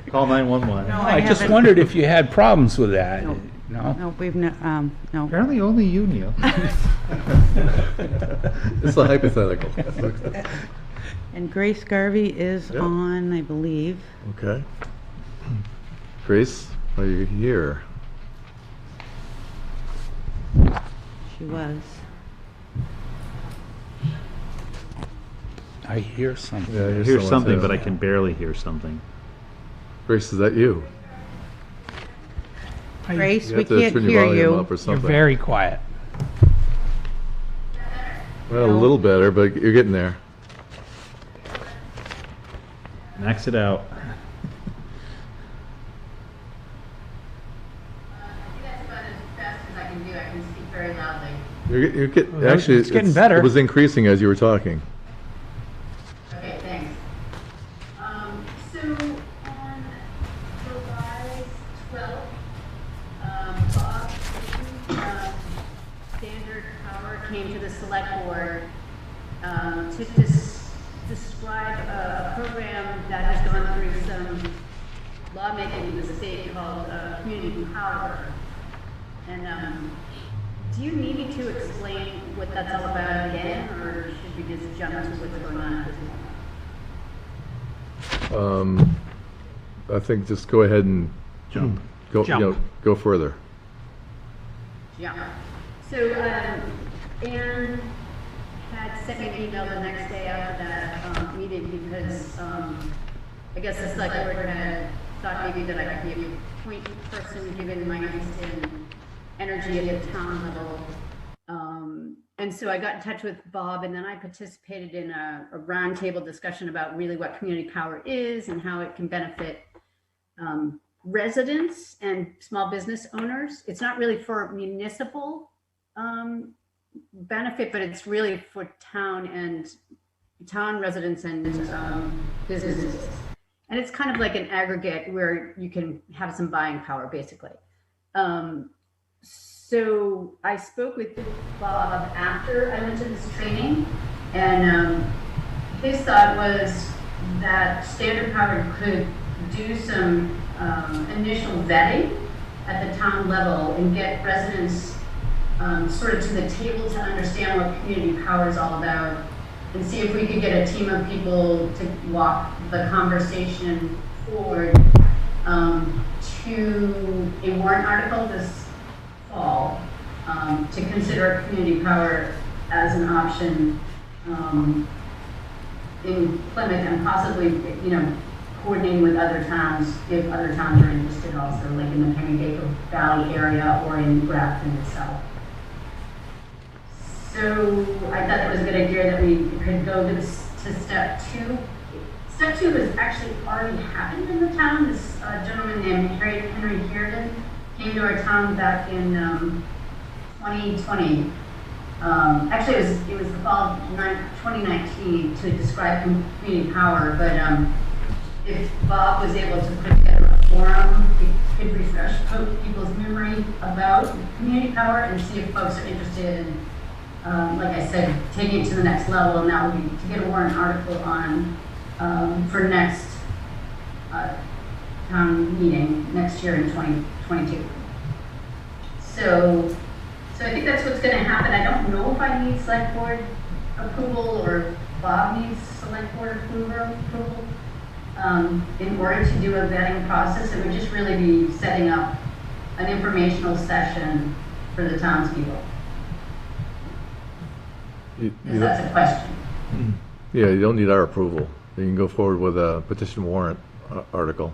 Call 911. no, I just haven't. wondered if you had problems with that. No. No? No, we've no, no. Apparently only you, Neil. It's a hypothetical. And Grace Garvey is Yep. on, I believe. Okay. Grace, are you here? She was. I hear something. Yeah, I you're hear someone something, too. but I can barely hear something. Grace, is that you? Grace, You we have to can't turn your hear volume you. up or You're something. very quiet. Well, a little better, but you're getting there. Max it out. That's about as fast as I can do. I can speak very loudly. You're get, Well, actually, it's getting better. It was increasing as you were talking. Okay, thanks. So on July 12th, Bob, Standard Power came to the select board to describe a program that has gone through some lawmaking in the state called Community Power. And do you need me to explain what that's all about again, or should we just jump to what's going on at this moment? I think just go ahead and Jump. go. Jump. You know, go further. Yeah. So, Anne had sent me an email the next day after that meeting because I guess the select board had thought maybe that I could be a point person given my interest in energy at the town level. And so I got in touch with Bob, and then I participated in a roundtable discussion about really what community power is and how it can benefit residents and small business owners. It's not really for municipal benefit, but it's really for town residents and businesses. And it's kind of like an aggregate where you can have some buying power, basically. So I spoke with Bob after I went to this training, and his thought was that Standard Power could do some initial vetting at the town level and get residents sort of to the table to understand what community power is all about, and see if we could get a team of people to walk the conversation forward to a warrant article this fall to consider community power as an option in Plymouth, and possibly, coordinating with other towns if other towns are interested also, like in the Pennington Valley area or in Grafton itself. So I thought it was a good idea that we could go to step two. Step two has actually already happened in the town. This gentleman named Henry Hearden came to our town back in 2020. Actually, it was the fall of 2019 to describe community power, but if Bob was able to put together a forum, it could refresh people's memory about community power and see if folks are interested in like I said, taking it to the next level, and that would be to get a warrant article on, for next town meeting next year in 2022. So I think that's what's going to happen. I don't know if I need select board approval or Bob needs select board approval. In order to do a vetting process, it would just really be setting up an informational session for the townspeople. Because that's a question. Yeah, you don't need our approval. You can go forward with a petition warrant article.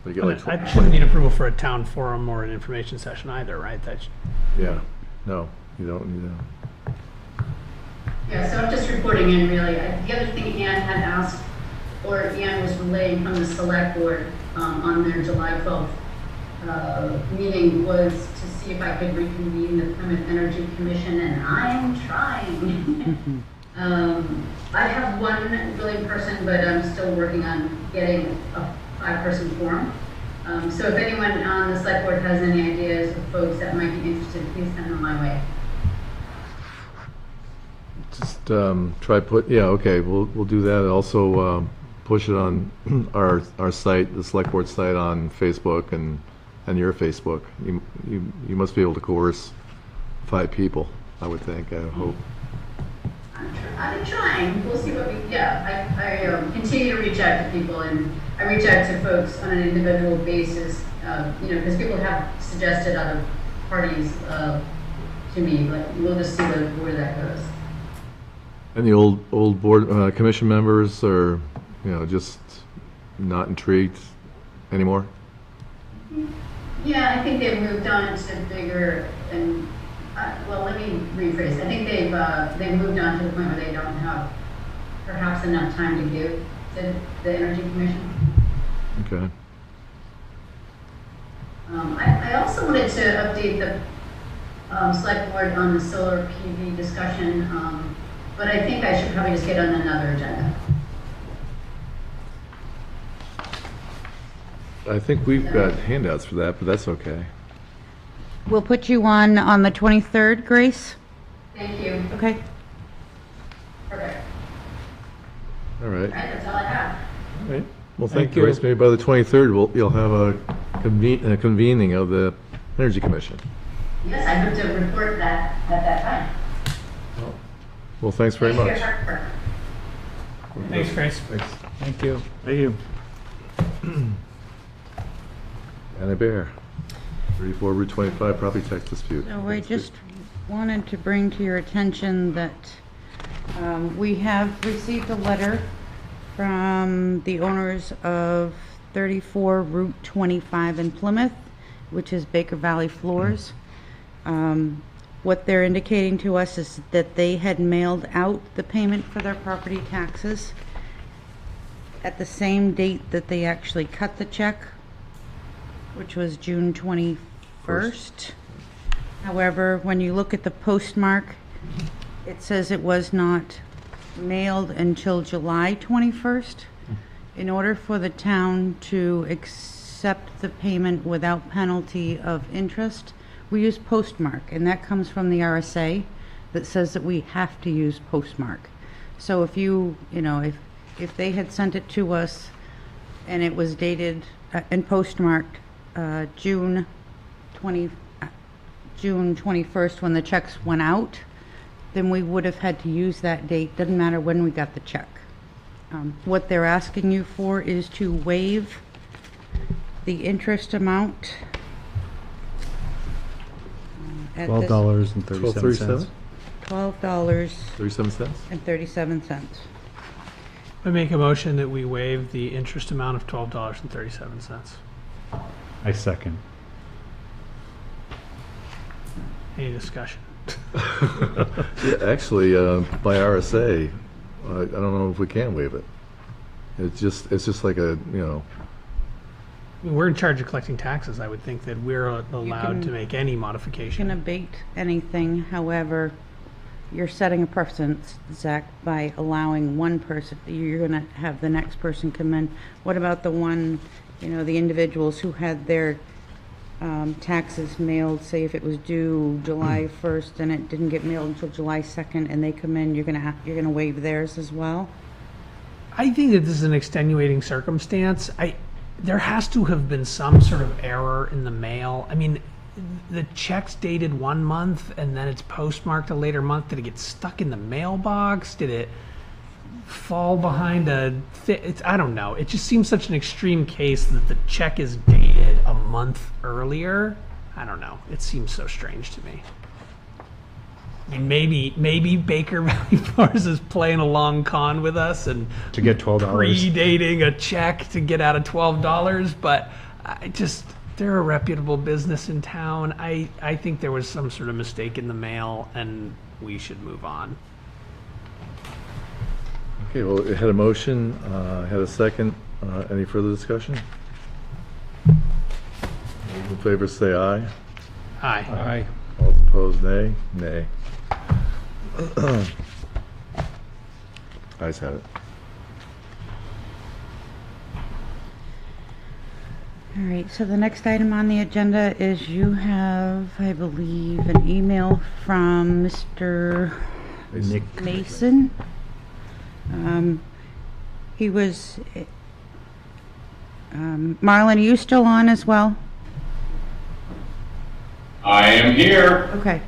You get like I shouldn't need approval for a town forum or an information session either, right? Yeah, no, you don't need that. Yeah, so I'm just reporting in really. The other thing Ann had asked, or Ann was relaying from the select board on their July 12th meeting, was to see if I could reconvene the Plymouth Energy Commission, and I'm trying. I have one willing person, but I'm still working on getting a 5-person forum. So if anyone on the select board has any ideas of folks that might be interested, please send them my way. Just okay, we'll do that. Also push it on our site, the select board site on Facebook and your Facebook. You must be able to coerce 5 people, I would think, I hope. I'm trying. We'll see what we. Yeah, I continue to reach out to people, and I reach out to folks on an individual basis. Because people have suggested other parties to me, but we'll just see where that goes. And the old board commission members are, just not intrigued anymore. Yeah, I think they've moved on to bigger and. Well, let me rephrase. I think they've moved on to the point where they don't have perhaps enough time to give to the Energy Commission. Okay. I also wanted to update the select board on the solar PV discussion, but I think I should probably just get on another agenda. I think we've got handouts for that, but that's okay. We'll put you on the 23rd, Grace? Thank you. Okay. Perfect. All right. All right, that's all I have. All right. Well, thank Thank you, you. Grace. Maybe by the 23rd, you'll have a convening of the Energy Commission. Yes, I hope to report that at that time. Well, thanks very Thank much. you for your hard work. Thanks, Grace. Thanks. Thank you. Thank you. Anna Bear, 34 Route 25 property tax dispute. So I just wanted to bring to your attention that we have received a letter from the owners of 34 Route 25 in Plymouth, which is Baker Valley Floors. What they're indicating to us is that they had mailed out the payment for their property taxes at the same date that they actually cut the check, which was June 21st. However, when you look at the postmark, it says it was not mailed until July 21st. In order for the town to accept the payment without penalty of interest, we use postmark, and that comes from the RSA that says that we have to use postmark. So if if they had sent it to us and it was dated and postmarked June 21st when the checks went out, then we would have had to use that date. Doesn't matter when we got the check. What they're asking you for is to waive the interest amount at this $12.37. $12.37. I make a motion that we waive the interest amount of $12.37. I second. Any discussion? Yeah, actually, by RSA, I don't know if we can waive it. It's just like a, I mean, we're in charge of collecting taxes. I would think that we're allowed to make any You can modification. abate anything, however, you're setting a precedent, Zach, by allowing one person. You're gonna have the next person come in. What about the one, the individuals who had their taxes mailed, say if it was due July 1st and it didn't get mailed until July 2nd and they come in, you're gonna waive theirs as well? I think that this is an extenuating circumstance. There has to have been some sort of error in the mail. I mean, the check's dated 1 month and then it's postmarked a later month. Did it get stuck in the mailbox? Did it fall behind I don't know. It just seems such an extreme case that the check is dated a month earlier. I don't know. It seems so strange to me. I mean, maybe Baker Valley Farms is playing a long con with us and To get $12. predating a check to get out of $12, but they're a reputable business in town. I think there was some sort of mistake in the mail and we should move on. Okay, well, it had a motion, had a second. Any further discussion? All in favor, say aye. Aye. Aye. All opposed, nay. Nay. Ayes have it. All right, so the next item on the agenda is you have, I believe, an email from Mr. Nick. Mason. He was, Marlon, are you still on as well? I am here. Okay.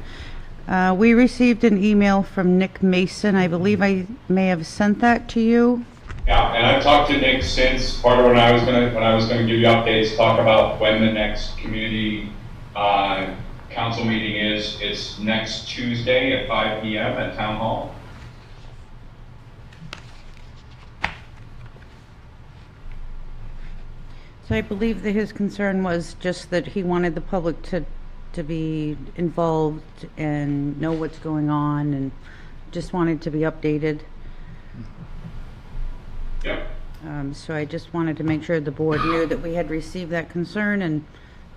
We received an email from Nick Mason. I believe I may have sent that to you. Yeah, and I've talked to Nick since part of when I was gonna give you updates, talk about when the next community council meeting is. It's next Tuesday at 5 p.m. at Town Hall. So I believe that his concern was just that he wanted the public to be involved and know what's going on and just wanted to be updated. Yep. So I just wanted to make sure the board knew that we had received that concern and,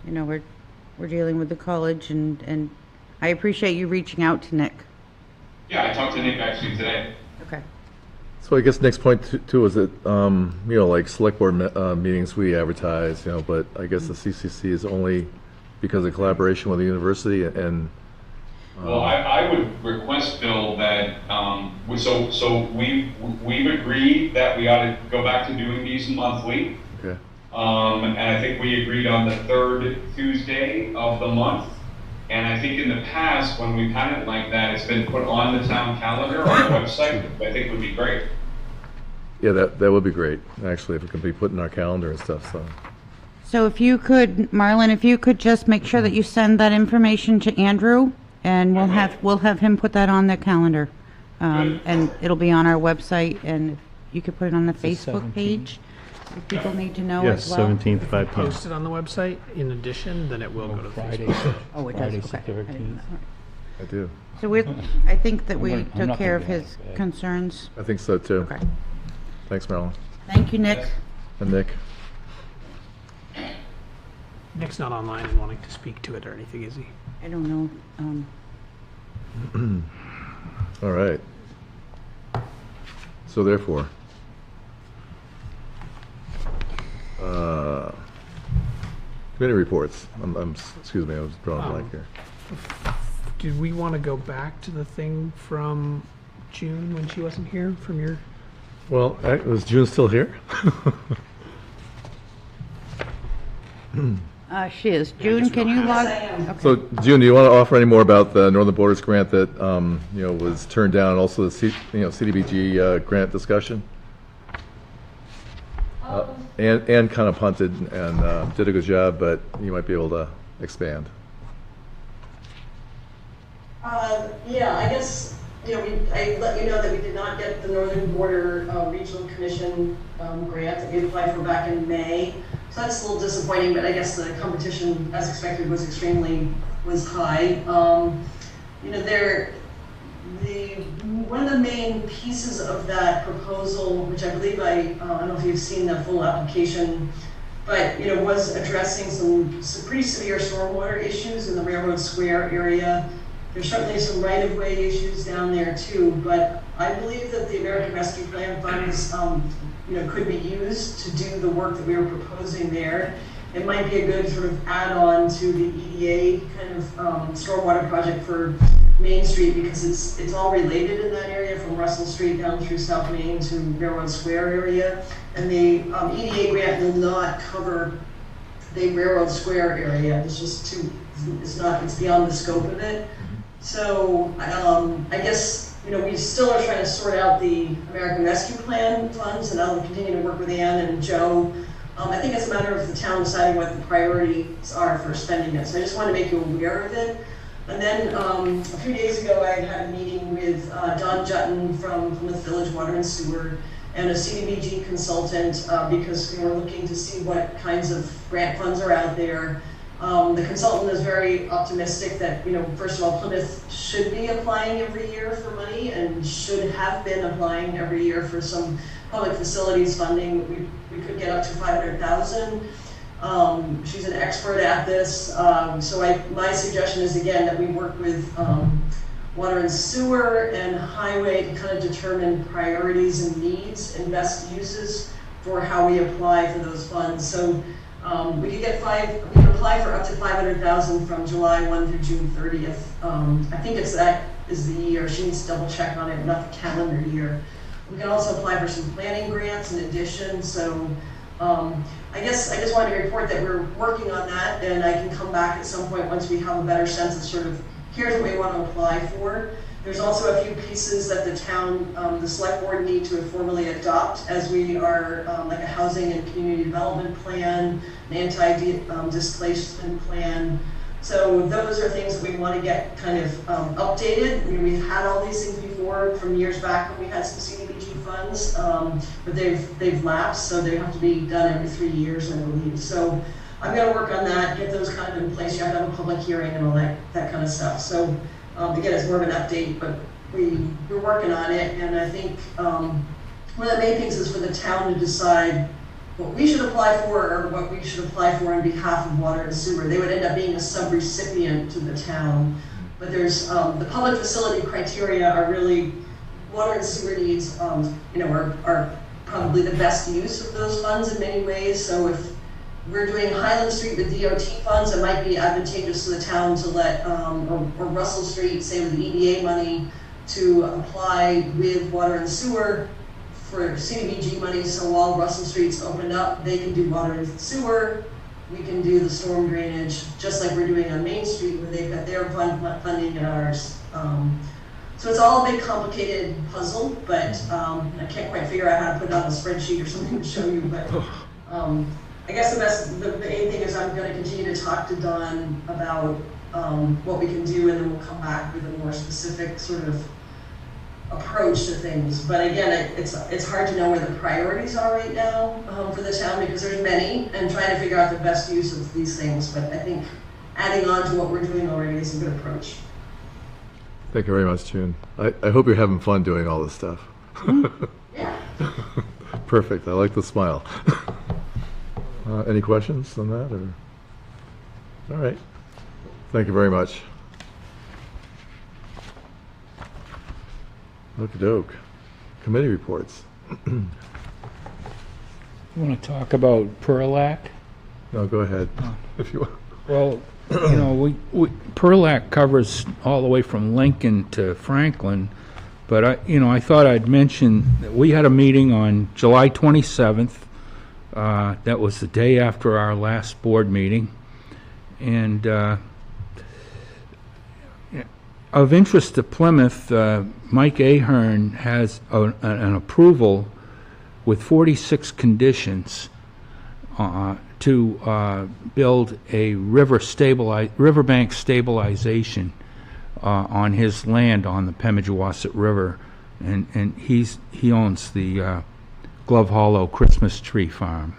you know, we're dealing with the college and I appreciate you reaching out to Nick. Yeah, I talked to Nick actually today. Okay. So I guess next point too is that, you know, like select board meetings we advertise, you know, but I guess the CCC is only because of collaboration with the university and. Well, I would request, Bill, that, so we've agreed that we ought to go back to doing these monthly. Okay. And I think we agreed on the third Tuesday of the month. And I think in the past, when we've had it like that, it's been put on the town calendar on the website, which I think would be great. Yeah, that would be great, actually, if it could be put in our calendar and stuff, so. So if you could, Marlon, if you could just make sure that you send that information to Andrew and we'll have him put that on the calendar. And it'll be on our website and if you could put it on the Facebook page. If people need to know Yes, as well. 17th, 5 p.m. Posted on the website. In addition, then it will go to Friday. Facebook. Oh, it does, Friday's the okay. I didn't know. 13th. I do. So I think that we I'm took not care gonna of be his out of bed. concerns. I think so too. Okay. Thanks, Marilyn. Thank you, Nick. And Nick. Nick's not online and wanting to speak to it or anything, is he? I don't know. All right. So therefore, committee reports. Excuse me, I was drawing a blank here. Did we want to go back to the thing from June when she wasn't here from your? Well, was June still here? She is. June, can you log? Okay. So, June, do you want to offer any more about the Northern Borders grant that, you know, was turned down, also the CDBG grant discussion? Ann kind of punted and did a good job, but you might be able to expand. Yeah, I guess, you know, I let you know that we did not get the Northern Border Regional Commission grant that we applied for back in May. So that's a little disappointing, but I guess the competition, as expected, was high. You know, one of the main pieces of that proposal, which I believe I don't know if you've seen the full application, but you know, was addressing some pretty severe stormwater issues in the Railroad Square area. There's certainly some right-of-way issues down there too, but I believe that the American Rescue Plan funds, you know, could be used to do the work that we were proposing there. it might be a good sort of add-on to the EDA kind of stormwater project for Main Street, because it's all related in that area, from Russell Street down through South Main to Railroad Square area. And the EDA grant will not cover the Railroad Square area. It's just too, it's beyond the scope of it. So I guess, you know, we still are trying to sort out the American Rescue Plan funds, and I'll continue to work with Ann and Joe. I think it's a matter of the town deciding what the priorities are for spending it. So I just want to make you aware of it. And then a few days ago, I had a meeting with Don Jutton from Plymouth Village Water and Sewer and a CDBG consultant, because we were looking to see what kinds of grant funds are out there. The consultant is very optimistic that, you know, first of all, Plymouth should be applying every year for money and should have been applying every year for some public facilities funding. We could get up to 500,000. She's an expert at this. So my suggestion is, again, that we work with Water and Sewer and Highway to kind of determine priorities and needs and best uses for how we apply for those funds. So we could apply for up to 500,000 from July 1 through June 30th. I think that is the year. She needs to double check on it, not the calendar year. We can also apply for some planning grants in addition. So I guess I just wanted to report that we're working on that, and I can come back at some point once we have a better sense of sort of, here's what we want to apply for. There's also a few pieces that the town, the select board need to formally adopt, as we are like a housing and community development plan, an anti-displacement plan. So those are things that we want to get kind of updated. I mean, we've had all these things before from years back when we had some CDBG funds, but they've lapsed, so they have to be done every 3 years, I believe. So I'm going to work on that, get those kind of in place. You have to have a public hearing and all that kind of stuff. So again, it's more of an update, but we're working on it. And I think one of the main things is for the town to decide what we should apply for or what we should apply for on behalf of Water and Sewer. They would end up being a sub-recipient to the town. But there's the public facility criteria are really, water and sewer needs, you know, are probably the best use of those funds in many ways. So if we're doing Highland Street with DOT funds, it might be advantageous to the town to let, or Russell Street, say with the EDA money, to apply with Water and Sewer for CDBG money. So while Russell Street's opened up, they can do Water and Sewer. We can do the storm drainage, just like we're doing on Main Street, where they've got their funding and ours. So it's all a big complicated puzzle, but I can't quite figure out how to put it on a spreadsheet or something to show you. But I guess the main thing is I'm going to continue to talk to Don about what we can do, and then we'll come back with a more specific sort of approach to things. But again, it's hard to know where the priorities are right now for the town, because there's many, and trying to figure out the best use of these things. But I think adding on to what we're doing already is a good approach. Thank you very much, June. I hope you're having fun doing all this stuff. Yeah. Perfect. I like the smile. Any questions on that? Or? All right. Thank you very much. Okey-doke. Committee reports. You want to talk about Perlac? No, go ahead. If you want. Well, you know, Perlac covers all the way from Lincoln to Franklin, but I thought I'd mention that we had a meeting on July 27th. That was the day after our last board meeting, and of interest to Plymouth, Mike Ahern has an approval with 46 conditions to build a riverbank stabilization on his land on the Pemigewasset River, and he owns the Glove Hollow Christmas Tree Farm,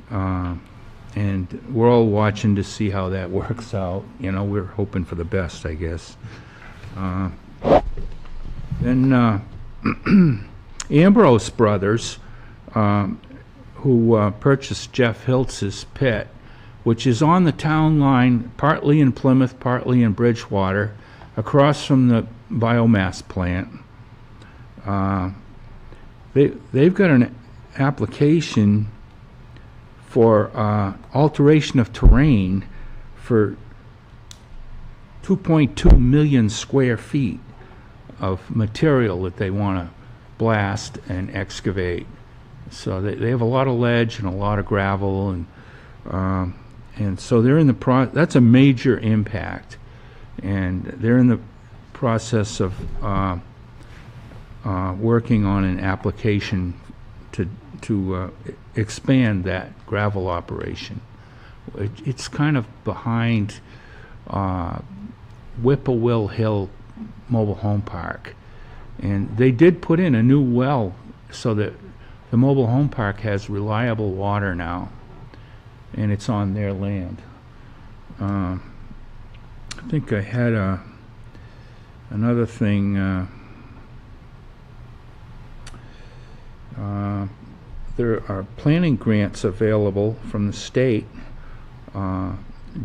and we're all watching to see how that works out. You know, we're hoping for the best, I guess. Then Ambrose Brothers, who purchased Jeff Hiltz's pit, which is on the town line, partly in Plymouth, partly in Bridgewater, across from the biomass plant. They've got an application for alteration of terrain for 2.2 million square feet of material that they want to blast and excavate. So they have a lot of ledge and a lot of gravel, and so they're in the that's a major impact, and they're in the process of working on an application to expand that gravel operation. It's kind of behind Whippoorwill Hill Mobile Home Park, and they did put in a new well so that the mobile home park has reliable water now, and it's on their land. I think I had another thing. There are planning grants available from the state.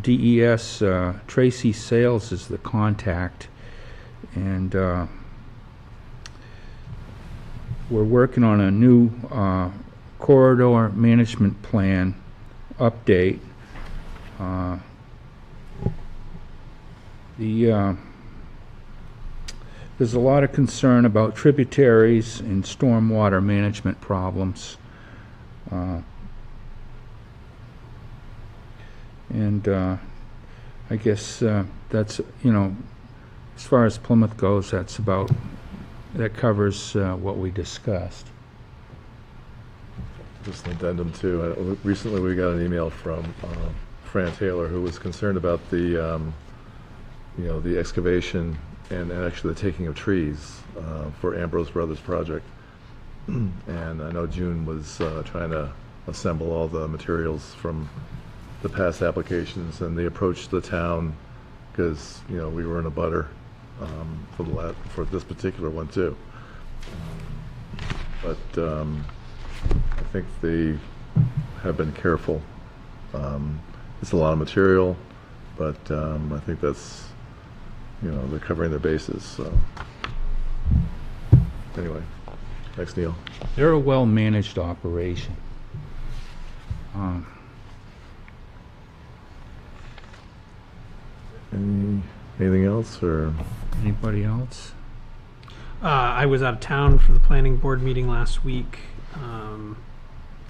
DES, Tracy Sales is the contact, and we're working on a new corridor management plan update. There's a lot of concern about tributaries and stormwater management problems. I guess that's, as far as Plymouth goes, that covers what we discussed. Just an addendum too. Recently we got an email from Fran Taylor, who was concerned about the the excavation and actually the taking of trees for Ambrose Brothers project. And I know June was trying to assemble all the materials from the past applications, and they approached the town because we were in a butter for this particular one too. But I think they have been careful. It's a lot of material, but I think that's they're covering their bases. So anyway, thanks, Neil. They're a well-managed operation. Anything else, or Anybody else? I was out of town for the planning board meeting last week.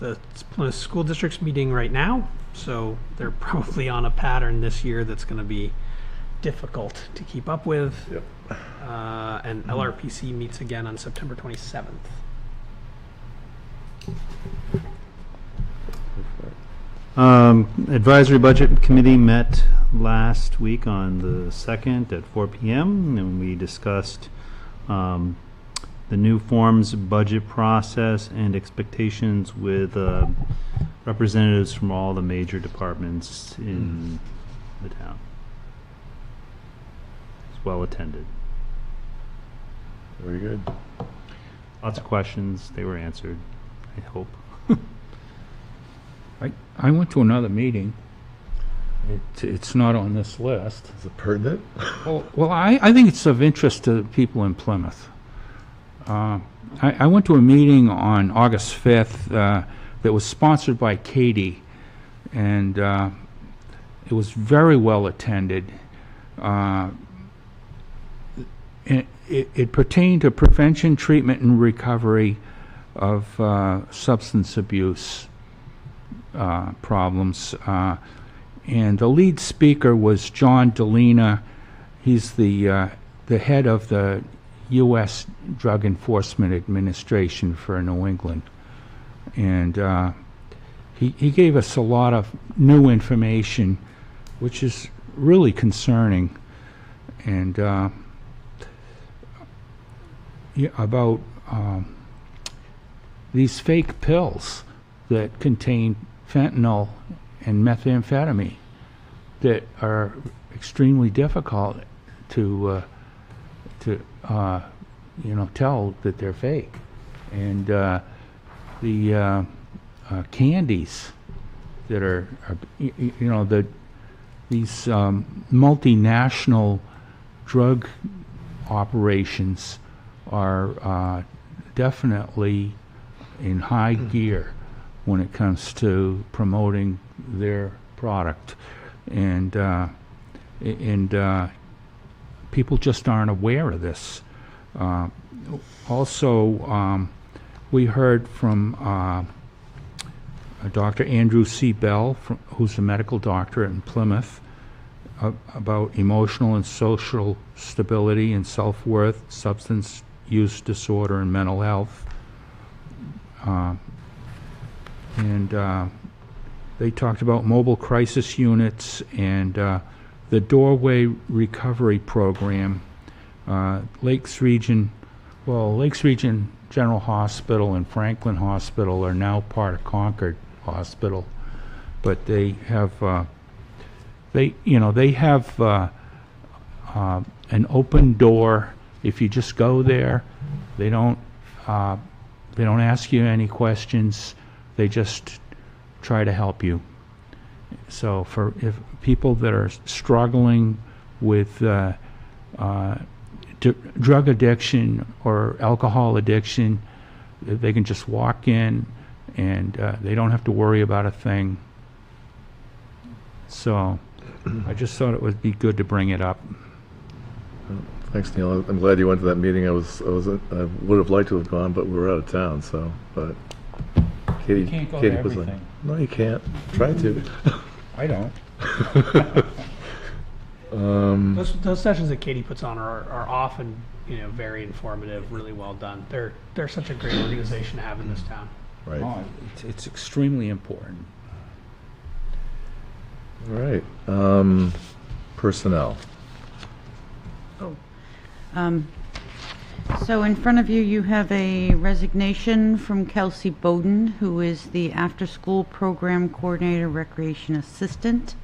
The Plymouth School District's meeting right now, so they're probably on a pattern this year that's going to be difficult to keep up with. Yep. And LRPC meets again on September 27th. Advisory Budget Committee met last week on the 2nd at 4 p.m. and we discussed the new forms budget process and expectations with representatives from all the major departments in the town. It's well attended. Very good. Lots of questions. They were answered, I hope. I went to another meeting. It's not on this list. Is it pertinent? Well, I think it's of interest to people in Plymouth. I went to a meeting on August 5th that was sponsored by Katie, and it was very well attended. It pertained to prevention, treatment, and recovery of substance abuse problems. And the lead speaker was John Delina. He's the head of the U.S. Drug Enforcement Administration for New England. And he gave us a lot of new information, which is really concerning, and about these fake pills that contain fentanyl and methamphetamine that are extremely difficult to tell that they're fake, and the candies that are these multinational drug operations are definitely in high gear. when it comes to promoting their product. And people just aren't aware of this. Also, we heard from Dr. Andrew C. Bell, who's a medical doctor in Plymouth, about emotional and social stability and self-worth, substance use disorder, and mental health. They talked about mobile crisis units and the Doorway Recovery Program. Lakes Region General Hospital and Franklin Hospital are now part of Concord Hospital, but they have an open door. If you just go there, they don't ask you any questions. They just try to help you. So if people that are struggling with drug addiction or alcohol addiction, they can just walk in and they don't have to worry about a thing. So I just thought it would be good to bring it up. Thanks, Neil. I'm glad you went to that meeting. I would have liked to have gone, but we were out of town, so, but Katie, You can't go Katie to was like, everything. no, you can't. Try to. I don't. Those sessions that Katie puts on are often, very informative, really well done. They're such a great organization to have in this town. Right. Oh, it's extremely important. All right. Personnel. So in front of you, you have a resignation from Kelsey Bowden, who is the after-school program coordinator, recreation assistant.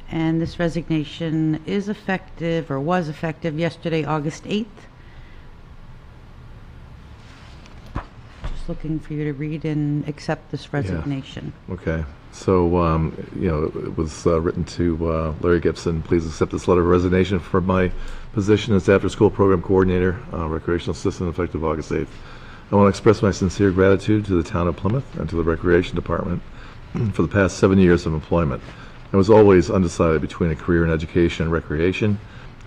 And this resignation is effective, or was effective, yesterday, August 8th. Just looking for you to read and accept this resignation. Okay. So, it was written to Larry Gibson. Please accept this letter of resignation for my position as after-school program coordinator, recreational assistant, effective August 8th. I want to express my sincere gratitude to the town of Plymouth and to the recreation department for the past 7 years of employment. I was always undecided between a career in education and recreation.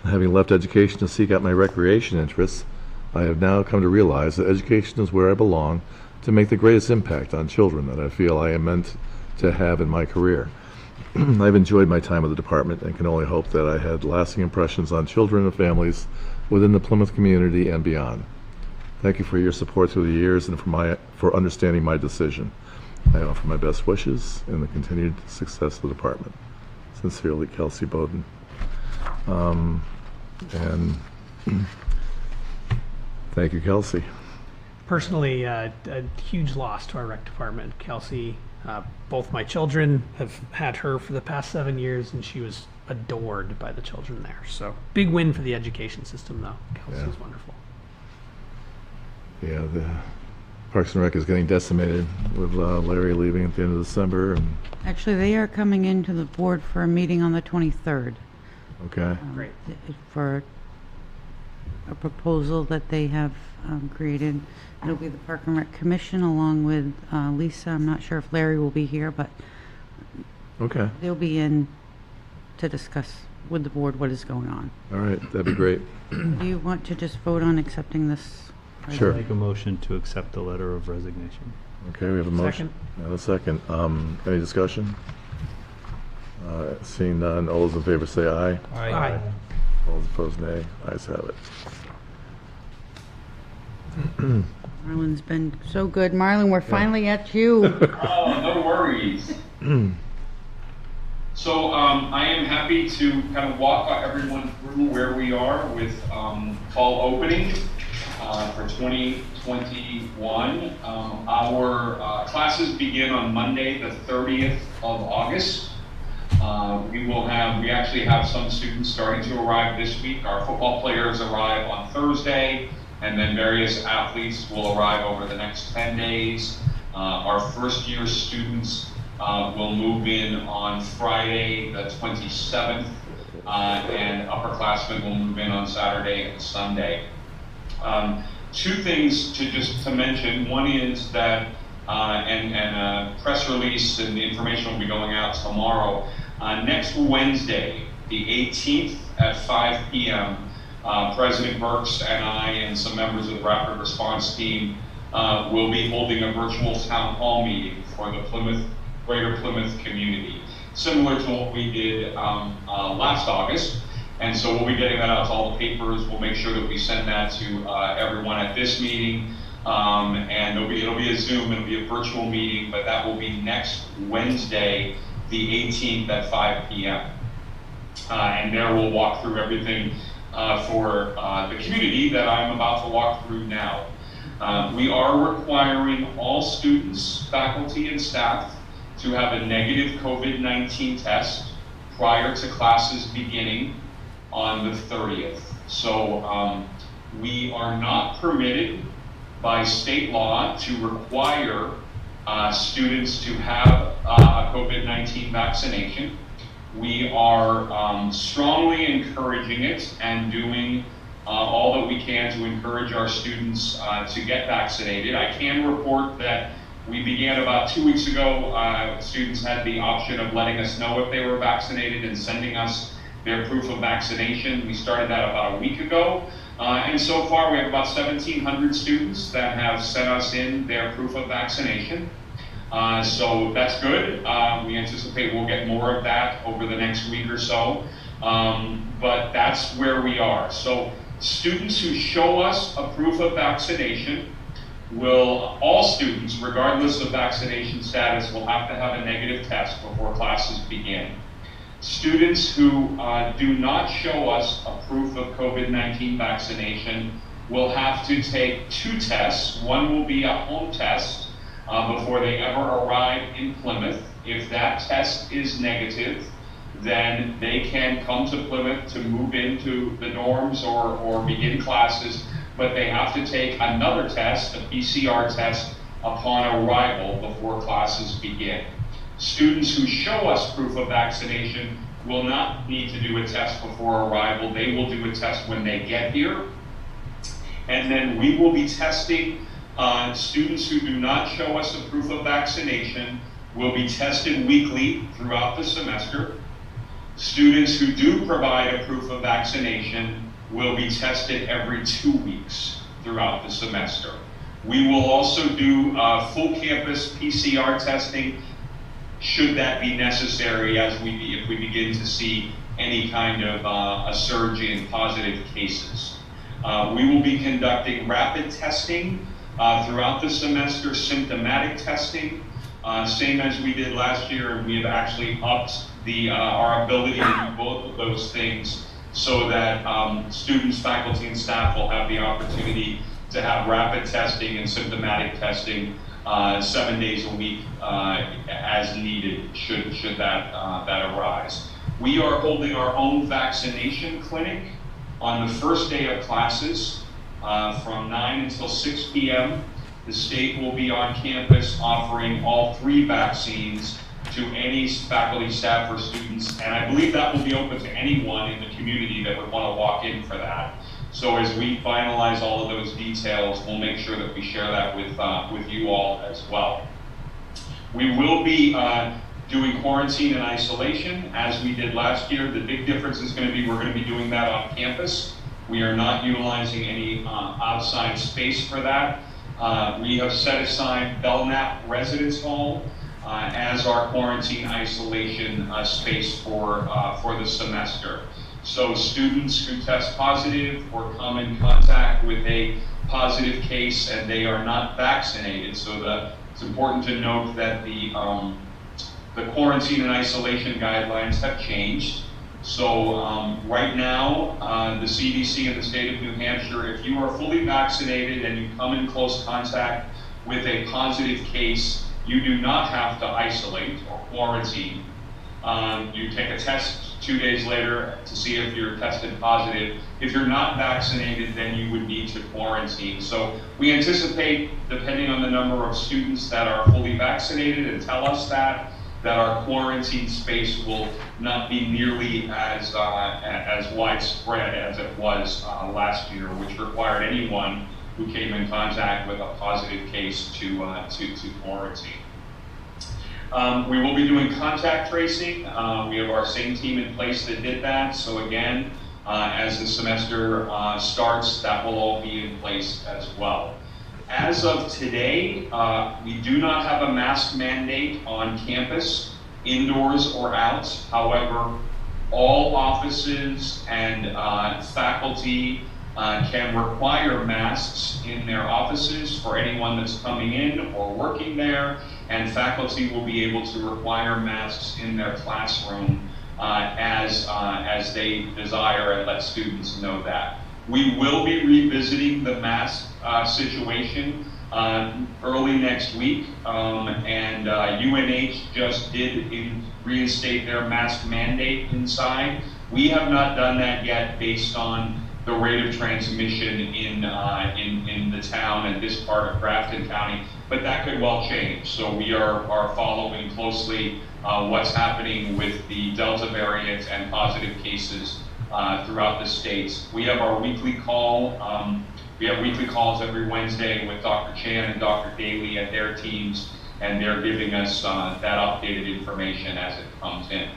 Having left education to seek out my recreation interests, I have now come to realize that education is where I belong to make the greatest impact on children that I feel I am meant to have in my career. I've enjoyed my time with the department and can only hope that I had lasting impressions on children and families within the Plymouth community and beyond. Thank you for your support through the years and for understanding my decision. I offer my best wishes in the continued success of the department. Sincerely, Kelsey Bowden. And thank you, Kelsey. Personally, a huge loss to our rec department. Kelsey, both my children have had her for the past 7 years, and she was adored by the children there. So big win for the education system, though. Kelsey's wonderful. Yeah, the Parks and Rec is getting decimated with Larry leaving at the end of December. And Actually, they are coming into the board for a meeting on the 23rd. okay. Great. For a proposal that they have created. It'll be the Park and Rec Commission along with Lisa. I'm not sure if Larry will be here, but Okay. they'll be in to discuss with the board what is going on. All right. That'd be great. Do you want to just vote on accepting this? Sure. Make a motion to accept the letter of resignation. Okay, we have a motion. And a second. Any discussion? Seeing none, all those in favor say aye. Aye. All those opposed, nay. Ayes have it. Marlon's been so good. Marlon, we're finally at you. Oh, no worries. So I am happy to kind of walk everyone through where we are with fall opening for 2021. Our classes begin on Monday, the 30th of August. We actually have some students starting to arrive this week. Our football players arrive on Thursday, and then various athletes will arrive over the next 10 days. Our first year students will move in on Friday, the 27th, and upperclassmen will move in on Saturday and Sunday. Two things to mention. One is that and a press release and the information will be going out tomorrow. Next Wednesday, the 18th at 5 p.m., President Burks and I and some members of the rapid response team will be holding a virtual town hall meeting for the Greater Plymouth community, similar to what we did last August. And so we'll be getting that out to all the papers. We'll make sure that we send that to everyone at this meeting. And it'll be a Zoom, it'll be a virtual meeting, but that will be next Wednesday, the 18th at 5 p.m. And there we'll walk through everything for the community that I'm about to walk through now. We are requiring all students, faculty, and staff to have a negative COVID-19 test prior to classes beginning on the 30th. So we are not permitted by state law to require students to have a COVID-19 vaccination. We are strongly encouraging it and doing all that we can to encourage our students to get vaccinated. I can report that we began about 2 weeks ago. Students had the option of letting us know if they were vaccinated and sending us their proof of vaccination. We started that about a week ago. And so far we have about 1,700 students that have sent us in their proof of vaccination. So that's good. We anticipate we'll get more of that over the next week or so. But that's where we are. So students who show us a proof of vaccination all students, regardless of vaccination status, will have to have a negative test before classes begin. Students who do not show us a proof of COVID-19 vaccination will have to take 2 tests. One will be a home test before they ever arrive in Plymouth. If that test is negative, then they can come to Plymouth to move into the dorms or begin classes, but they have to take another test, a PCR test, upon arrival before classes begin. Students who show us proof of vaccination will not need to do a test before arrival. They will do a test when they get here. And then we will be testing students who do not show us a proof of vaccination will be tested weekly throughout the semester. Students who do provide a proof of vaccination will be tested every 2 weeks throughout the semester. We will also do full campus PCR testing should that be necessary if we begin to see any kind of a surge in positive cases. We will be conducting rapid testing throughout the semester, symptomatic testing, same as we did last year, and we have actually upped our ability to do both of those things so that students, faculty, and staff will have the opportunity to have rapid testing and symptomatic testing 7 days a week as needed should that arise. We are holding our own vaccination clinic on the first day of classes from 9 until 6 p.m. The state will be on campus offering all 3 vaccines to any faculty, staff, or students, and I believe that will be open to anyone in the community that would want to walk in for that. So as we finalize all of those details, we'll make sure that we share that with you all as well. We will be doing quarantine and isolation as we did last year. The big difference is going to be we're going to be doing that on campus. We are not utilizing any outside space for that. We have set aside Belknap Residence Hall as our quarantine isolation space for the semester. So students who test positive or come in contact with a positive case and they are not vaccinated. So it's important to note that the quarantine and isolation guidelines have changed. So right now, the CDC in the state of New Hampshire, if you are fully vaccinated and you come in close contact with a positive case, you do not have to isolate or quarantine. You take a test 2 days later to see if you're tested positive. If you're not vaccinated, then you would need to quarantine. So we anticipate, depending on the number of students that are fully vaccinated and tell us that our quarantine space will not be nearly as widespread as it was last year, which required anyone who came in contact with a positive case to quarantine. We will be doing contact tracing. We have our same team in place that did that. So again, as the semester starts, that will all be in place as well. As of today, we do not have a mask mandate on campus, indoors or out. However, all offices and faculty can require masks in their offices for anyone that's coming in or working there, and faculty will be able to require masks in their classroom as they desire, and let students know that. We will be revisiting the mask situation early next week, and UNH just did reinstate their mask mandate inside. We have not done that yet based on the rate of transmission in the town and this part of Grafton County, but that could well change. So we are following closely what's happening with the Delta variant and positive cases throughout the states. We have our weekly call. We have weekly calls every Wednesday with Dr. Chan and Dr. Daly and their teams, and they're giving us that updated information as it comes in.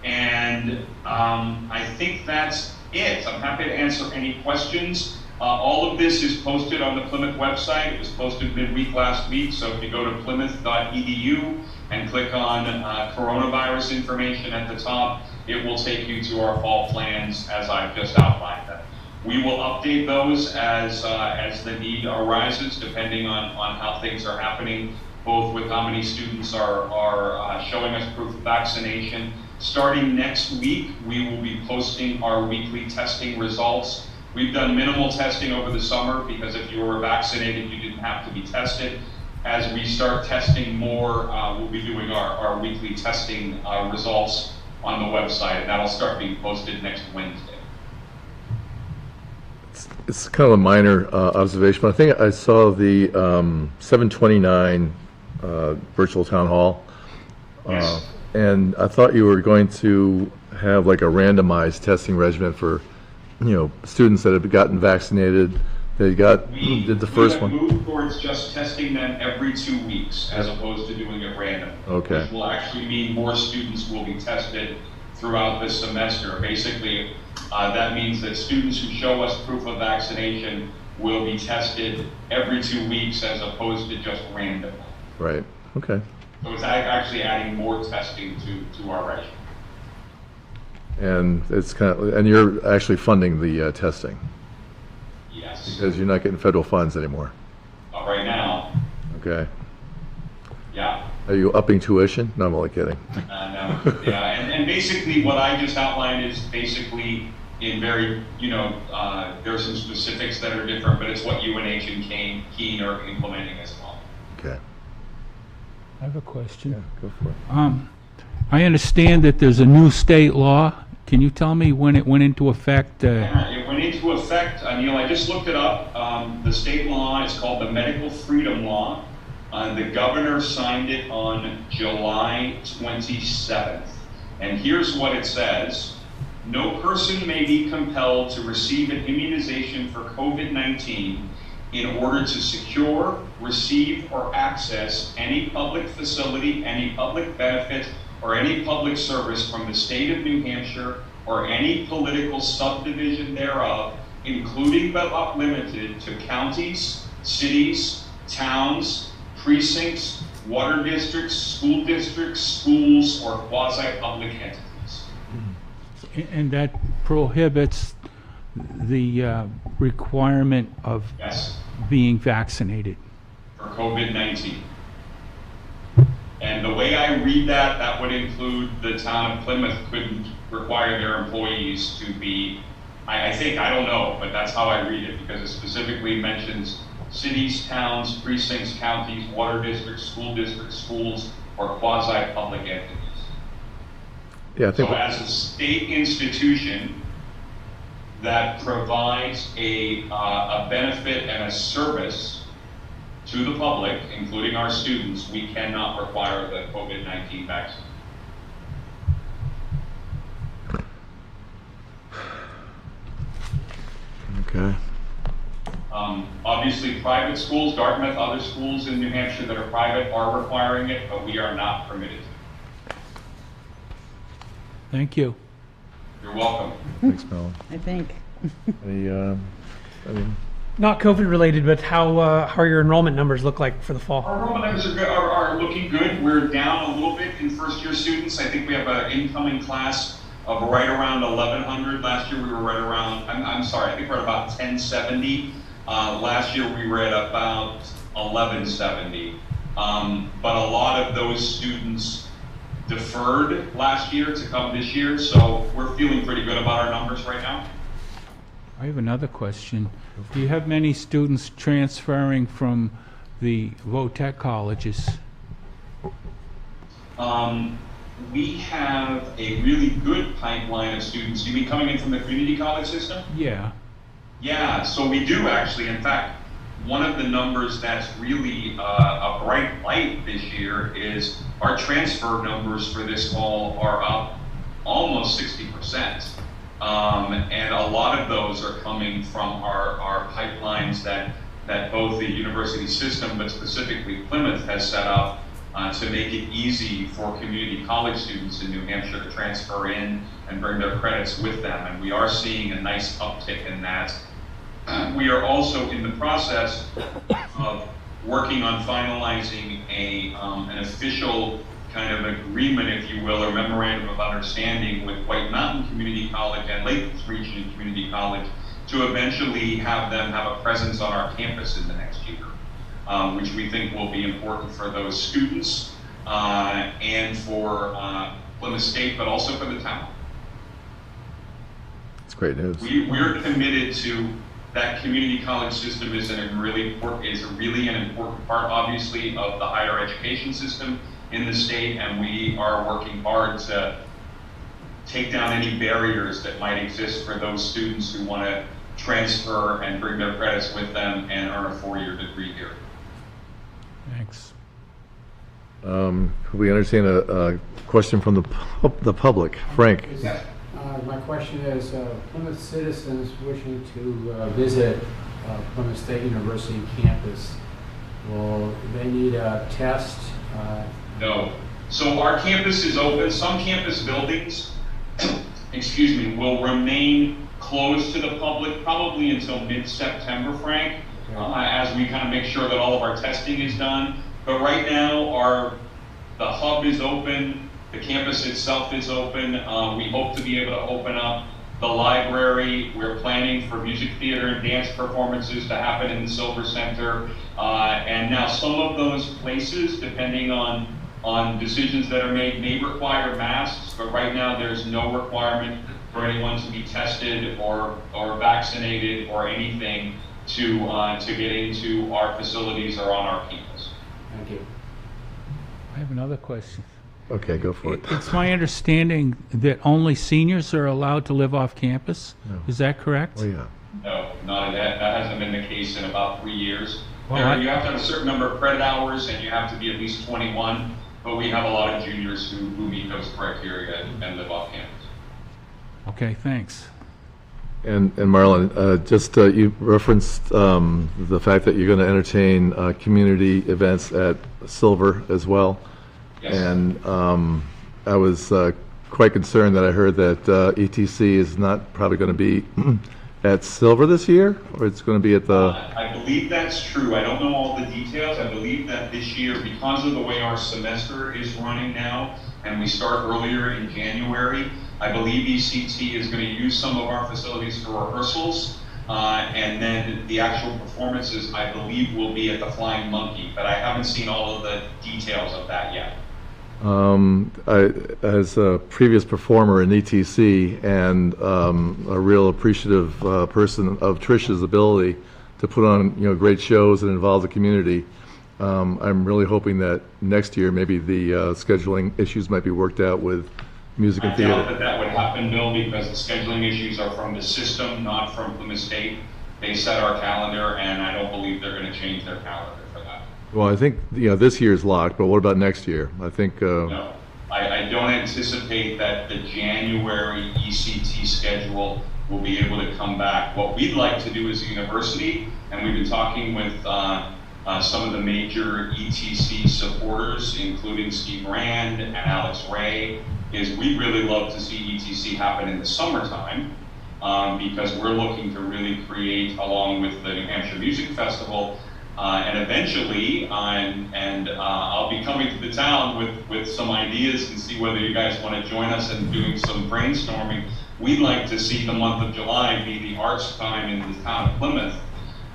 And I think that's it. I'm happy to answer any questions. All of this is posted on the Plymouth website. It was posted midweek last week, so if you go to plymouth.edu and click on coronavirus information at the top, it will take you to our fall plans as I've just outlined them. We will update those as the need arises, depending on how things are happening, both with how many students are showing us proof of vaccination. Starting next week, we will be posting our weekly testing results. We've done minimal testing over the summer because if you were vaccinated, you didn't have to be tested. As we start testing more, we'll be doing our weekly testing results on the website, and that'll start being posted next Wednesday. It's kind of a minor observation, but I think I saw the 729 virtual town hall. Yes. And I thought you were going to have like a randomized testing regimen for, students that have gotten vaccinated. They did the first one. We have moved towards just testing them every 2 weeks as opposed to doing it random. Okay. Which will actually mean more students will be tested throughout the semester. Basically, that means that students who show us proof of vaccination will be tested every 2 weeks as opposed to just random. Right. Okay. So it's actually adding more testing to our regimen. And and you're actually funding the testing Yes. because you're not getting federal funds anymore. Right now, Okay. yeah. Are you upping tuition? No, I'm only kidding. No, yeah, and basically what I just outlined is basically in very, there's some specifics that are different, but it's what UNH and Keene are implementing as well. Okay. I have a question. Yeah, go for it. I understand that there's a new state law. Can you tell me when it went into effect? It went into effect, Neil, I just looked it up. The state law is called the Medical Freedom Law. The governor signed it on July 27th. And here's what it says. No person may be compelled to receive an immunization for COVID-19 in order to secure, receive, or access any public facility, any public benefit, or any public service from the state of New Hampshire or any political subdivision thereof, including but not limited to counties, cities, towns, precincts, water districts, schools, or quasi-public entities. And that prohibits the requirement of Yes, being vaccinated. for COVID-19. And the way I read that, that would include the town of Plymouth couldn't require their employees to be, I think, I don't know, but that's how I read it, because it specifically mentions cities, towns, precincts, counties, water districts, schools, or quasi-public entities. Yeah, I think. So as a state institution that provides a benefit and a service to the public, including our students, we cannot require the COVID-19 vaccine. Okay. Obviously, private schools, Dartmouth, other schools in New Hampshire that are private are requiring it, but we are not permitted to. Thank you. You're welcome. Thanks, Mel. I think. Not COVID related, but how are your enrollment numbers look like for the fall? Our enrollment numbers are looking good. We're down a little bit in first-year students. I think we have an incoming class of right around 1,100. Last year we were right around, I'm sorry, I think we're at about 1,070. Last year we were at about 1,170. But a lot of those students deferred last year to come this year, so we're feeling pretty good about our numbers right now. I have another question. Do you have many students transferring from the VOTEC colleges? We have a really good pipeline of students. You mean coming in from the community college system? Yeah. Yeah, so we do actually. In fact, one of the numbers that's really a bright light this year is our transfer numbers for this fall are up almost 60%. And a lot of those are coming from our pipelines that both the university system, but specifically Plymouth, has set up to make it easy for community college students in New Hampshire to transfer in and bring their credits with them. And we are seeing a nice uptick in that. We are also in the process of working on finalizing an official kind of agreement, if you will, or memorandum of understanding with White Mountain Community College and Lake Region Community College to eventually have them have a presence on our campus in the next year, which we think will be important for those students and for Plymouth State, but also for the town. It's great news. We're committed to that. Community college system is really an important part, obviously, of the higher education system in the state, and we are working hard to take down any barriers that might exist for those students who want to transfer and bring their credits with them and earn a 4-year degree here. Thanks. Could we entertain a question from the public? Frank? Yes. My question is, Plymouth citizens wishing to visit Plymouth State University campus, will they need a test? No. So our campus is open. Some campus buildings, excuse me, will remain closed to the public probably until mid-September, Frank, as we kind of make sure that all of our testing is done. But right now, the hub is open. The campus itself is open. We hope to be able to open up the library. We're planning for music theater and dance performances to happen in the Silver Center. And now some of those places, depending on decisions that are made, may require masks, but right now there's no requirement for anyone to be tested or vaccinated or anything to get into our facilities or on our campus. Thank you. I have another question. Okay, go for it. It's my understanding that only seniors are allowed to live off campus. No. Is that correct? Oh, yeah. No, that hasn't been the case in about 3 years. Well, You have to have a certain number of credit hours and you have to be at least 21, but we have a lot of juniors who meet those criteria and live off campus. Okay, thanks. And Marlon, just you referenced the fact that you're going to entertain community events at Silver as well. Yes. And I was quite concerned that I heard that ETC is not probably going to be at Silver this year, or it's going to be at the... I believe that's true. I don't know all the details. I believe that this year, because of the way our semester is running now, and we start earlier in January, I believe ECT is going to use some of our facilities for rehearsals, and then the actual performances, I believe, will be at the Flying Monkey, but I haven't seen all of the details of that yet. As a previous performer in ETC and a real appreciative person of Trish's ability to put on great shows and involve the community, I'm really hoping that next year maybe the scheduling issues might be worked out with music and theater. I doubt that would happen, Bill, because the scheduling issues are from the system, not from Plymouth State. They set our calendar, and I don't believe they're going to change their calendar for that. Well, I think this year's locked, but what about next year? I think. No, I I don't anticipate that the January ECT schedule will be able to come back. What we'd like to do as a university, and we've been talking with some of the major ETC supporters, including Steve Rand and Alex Ray, is we'd really love to see ETC happen in the summertime, because we're looking to really create, along with the New Hampshire Music Festival, and eventually, I'll be coming to the town with some ideas and see whether you guys want to join us in doing some brainstorming. We'd like to see the month of July be the arts time in the town of Plymouth,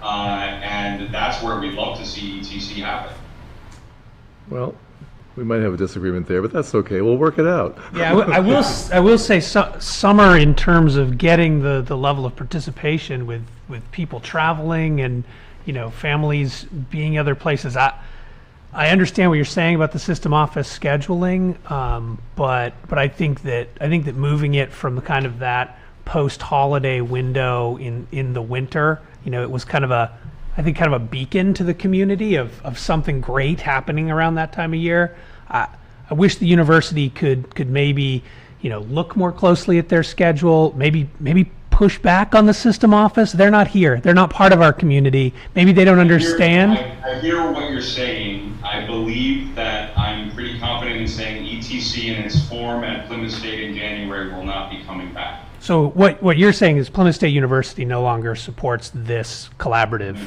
and that's where we'd love to see ETC happen. Well, we might have a disagreement there, but that's okay. We'll work it out. Yeah, I will say summer in terms of getting the level of participation with people traveling and, you know, families being other places. I understand what you're saying about the system office scheduling, but I think that moving it from the kind of that post-holiday window in the winter, you know, it was kind of a beacon to the community of something great happening around that time of year. I wish the university could maybe, you know, look more closely at their schedule, maybe push back on the system office. They're not here. They're not part of our community. Maybe they don't understand. I hear what you're saying. I believe that I'm pretty confident in saying ETC in its form at Plymouth State in January will not be coming back. So what you're saying is Plymouth State University no longer supports this collaborative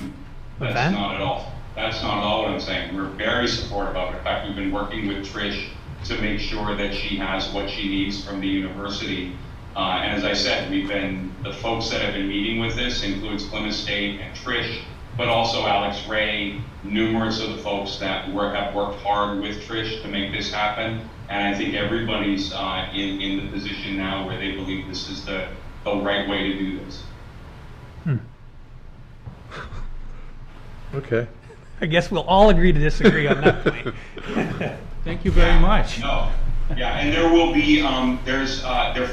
That's event? not at all. That's not at all what I'm saying. We're very supportive of it. In fact, we've been working with Trish to make sure that she has what she needs from the university. And as I said, the folks that have been meeting with this includes Plymouth State and Trish, but also Alex Ray, numerous of the folks that have worked hard with Trish to make this happen. And I think everybody's in the position now where they believe this is the right way to do this. Okay. I guess we'll all agree to disagree on that point. Thank you very much. No. Yeah, and there will be, they're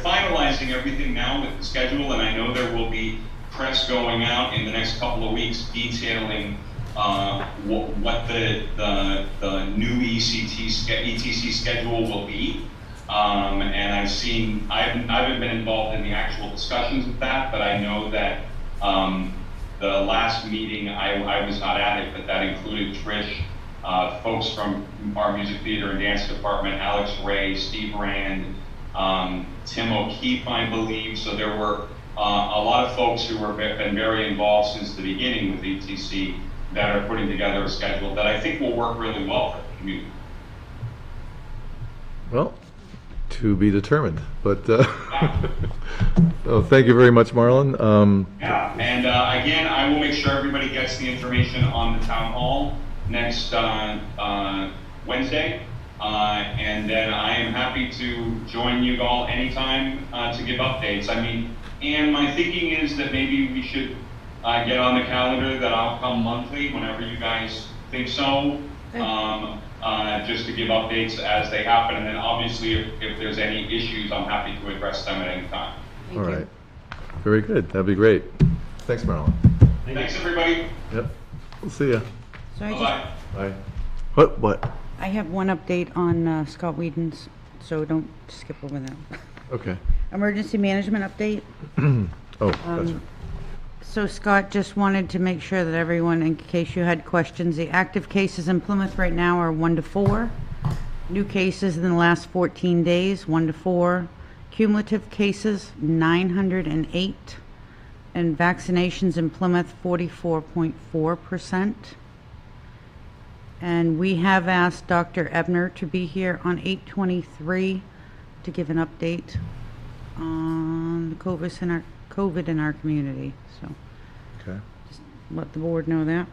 finalizing everything now with the schedule, and I know there will be press going out in the next couple of weeks detailing what the new ETC schedule will be. And I haven't been involved in the actual discussions with that, but I know that the last meeting, I was not at it, but that included Trish, folks from our music theater and dance department, Alex Ray, Steve Rand, Tim O'Keefe, I believe. So there were a lot of folks who have been very involved since the beginning with ETC that are putting together a schedule that I think will work really well for the community. Well, to be determined, but thank you very much, Marlon. Yeah, and again, I will make sure everybody gets the information on the town hall next Wednesday, and then I am happy to join you all anytime to give updates. I mean, and my thinking is that maybe we should get on the calendar that I'll come monthly whenever you guys think so, just to give updates as they happen, and then obviously if there's any issues, I'm happy to address them at any time. All right. Very good. That'd be great. Thanks, Marlon. Thanks, everybody. Yep. We'll see ya. So Bye-bye. Bye. What? I have one update on Scott Whedon's, so don't skip over that. Okay. Emergency management update. Oh, gotcha. So Scott just wanted to make sure that everyone, in case you had questions, the active cases in Plymouth right now are 1 to 4. New cases in the last 14 days, 1 to 4. Cumulative cases, 908. And vaccinations in Plymouth, 44.4%. And we have asked Dr. Ebner to be here on 8/23 to give an update on the COVID in our community. So Okay. just let the board know that.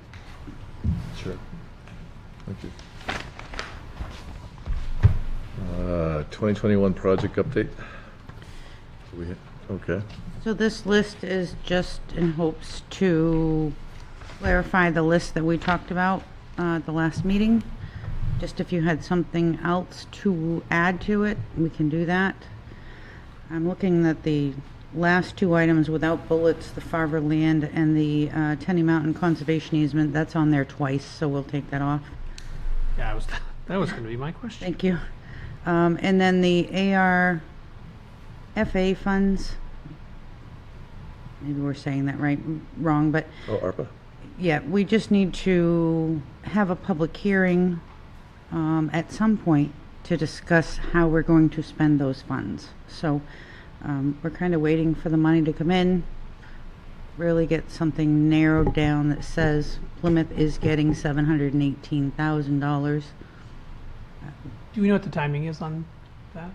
Sure. Thank you. 2021 project update. Okay. So this list is just in hopes to clarify the list that we talked about at the last meeting. Just if you had something else to add to it, we can do that. I'm looking at the last two items without bullets, the Farver land and the Tenny Mountain Conservation Easement. That's on there twice, so we'll take that off. Yeah, that was going to be my question. Thank you. And then the ARFA funds, maybe we're saying that wrong, but Oh, ARPA? yeah, we just need to have a public hearing at some point to discuss how we're going to spend those funds. So we're kind of waiting for the money to come in, really get something narrowed down that says Plymouth is getting $718,000. Do we know what the timing is on that?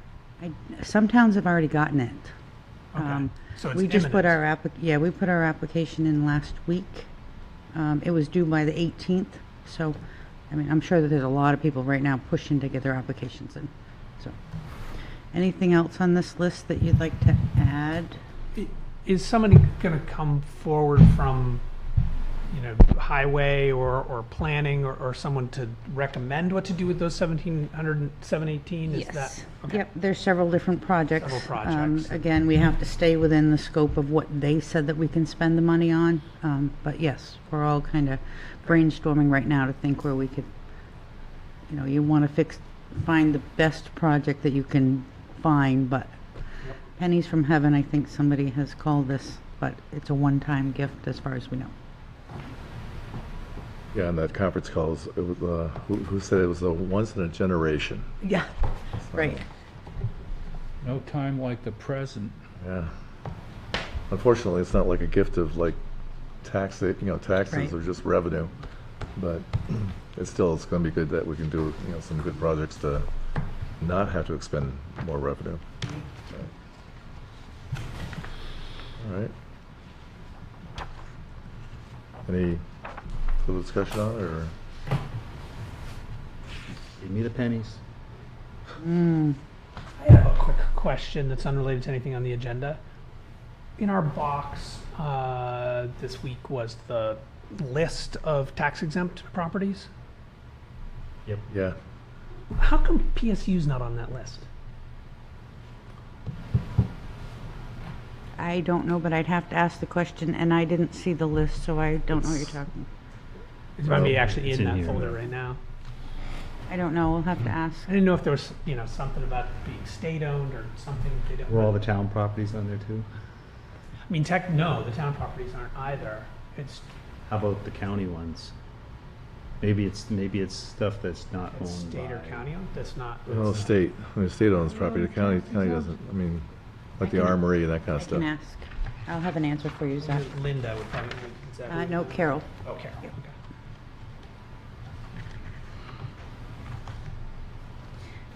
Some towns have already gotten it. Okay. So it's we just put imminent. we put our application in last week. It was due by the 18th, so I mean, I'm sure that there's a lot of people right now pushing to get their applications in. So, anything else on this list that you'd like to add? Is somebody going to come forward from, highway or planning or someone to recommend what to do with those 718? Is that okay? Yep, there's several different projects. Several projects. Again, we have to stay within the scope of what they said that we can spend the money on. But yes, we're all kind of brainstorming right now to think where we could, you want to find the best project that you can find, but pennies from heaven, I think somebody has called this, but it's a one-time gift as far as we know. Yeah, and that conference call, it was, who said it was a once in a generation? Yeah, right. No time like the present. Yeah. Unfortunately, it's not like a gift of like taxes Right. or just revenue, but it's going to be good that we can do, some good projects to not have to expend more revenue. All right. Any further discussion on it, or? Give me the pennies. I have a quick question that's unrelated to anything on the agenda. In our box this week was the list of tax-exempt properties. Yep. Yeah. How come PSU's not on that list? I don't know, but I'd have to ask the question, and I didn't see the list, so I don't know what you're talking. It might be actually it's in in that here. folder right now. I don't know, we'll have to ask. I didn't know if there was, something about being state-owned or something they don't. Were all the town properties on there too? I mean, no, the town properties aren't either. It's How about the county ones? Maybe it's stuff that's not owned state or by- county owned. That's not. Well, it's state, state owns property, the county doesn't, like the armory and that kind I of stuff. can ask. I'll have an answer for you, Zach. not- Linda would probably. Is that who- No, Carol. Oh, Carol. Okay.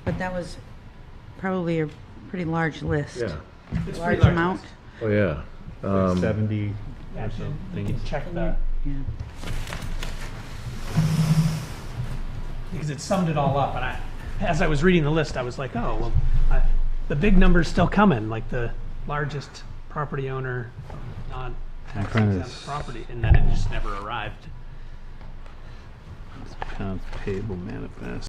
But that was probably a pretty large list. Yeah. It's Large pretty amount? Oh, yeah. Like 70 Yeah, or so you something. can check that Yeah. because it summed it all up. And as I was reading the list, I was like, oh, well, the big number's still coming, like the largest property owner, non-tax exempt Apprentice. property, and then it just never arrived. Accounts payable manifest.